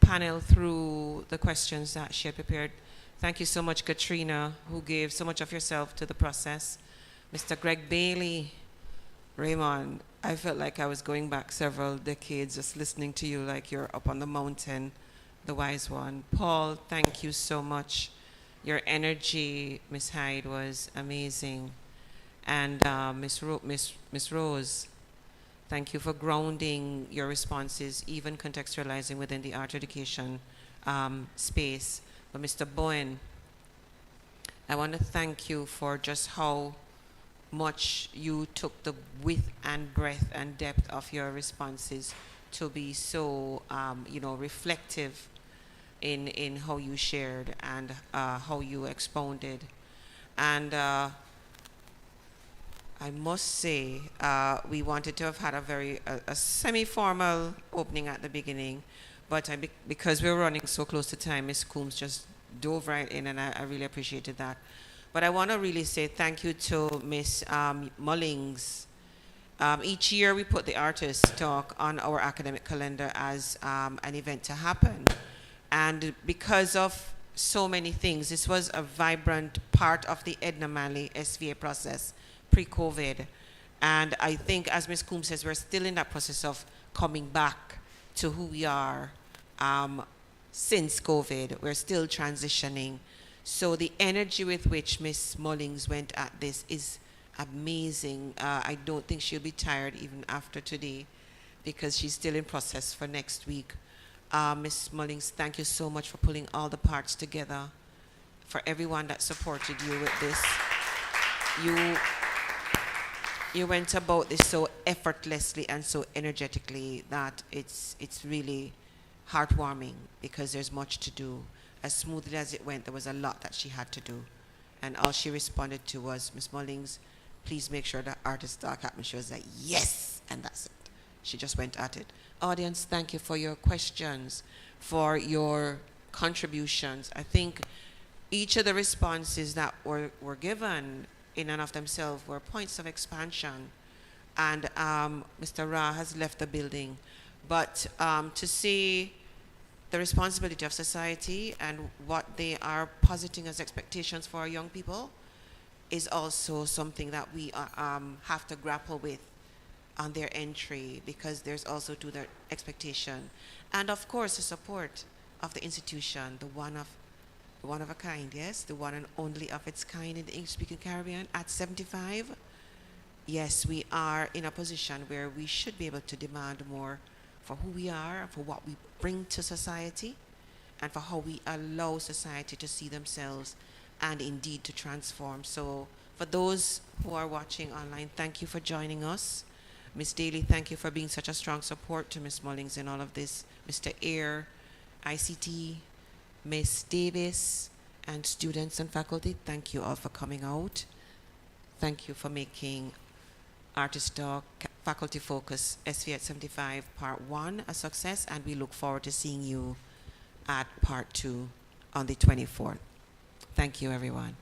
panel through the questions that she had prepared. Thank you so much, Katrina, who gave so much of yourself to the process. Mr. Greg Bailey, Raymond, I felt like I was going back several decades just listening to you like you're up on the mountain, the wise one. Paul, thank you so much. Your energy, Miss Hyde, was amazing. And Miss Rose, thank you for grounding your responses, even contextualizing within the art education space. But Mr. Bowen, I want to thank you for just how much you took the width and breadth and depth of your responses to be so, reflective in how you shared and how you expounded. And I must say, we wanted to have had a semi-formal opening at the beginning, but because we were running so close to time, Ms. Coombs just dove right in, and I really appreciated that. But I want to really say thank you to Ms. Mullings. Each year we put the Artists Talk on our academic calendar as an event to happen. And because of so many things, this was a vibrant part of the Edna Manley SVA process pre-COVID. And I think, as Ms. Coombs says, we're still in that process of coming back to who we are since COVID. We're still transitioning. So the energy with which Ms. Mullings went at this is amazing. I don't think she'll be tired even after today because she's still in process for next week. Ms. Mullings, thank you so much for pulling all the parts together, for everyone that supported you with this. You went about this so effortlessly and so energetically that it's really heartwarming because there's much to do. As smoothly as it went, there was a lot that she had to do. And all she responded to was, Ms. Mullings, please make sure that Artist Talk happens. She was like, yes, and that's it. She just went at it. Audience, thank you for your questions, for your contributions. I think each of the responses that were given in and of themselves were points of expansion. And Mr. Ra has left the building. But to see the responsibility of society and what they are positing as expectations for our young people is also something that we have to grapple with on their entry, because there's also to their expectation. And of course, the support of the institution, the one of a kind, yes, the one and only of its kind in the English-speaking Caribbean at 75. Yes, we are in a position where we should be able to demand more for who we are, for what we bring to society, and for how we allow society to see themselves and indeed to transform. So for those who are watching online, thank you for joining us. Ms. Daly, thank you for being such a strong support to Ms. Mullings in all of this. Mr. Eyre, ICT, Ms. Davis, and students and faculty, thank you all for coming out. Thank you for making Artist Talk Faculty Focus SVA at 75 Part 1 a success, and we look forward to seeing you at Part 2 on the 24th. Thank you, everyone.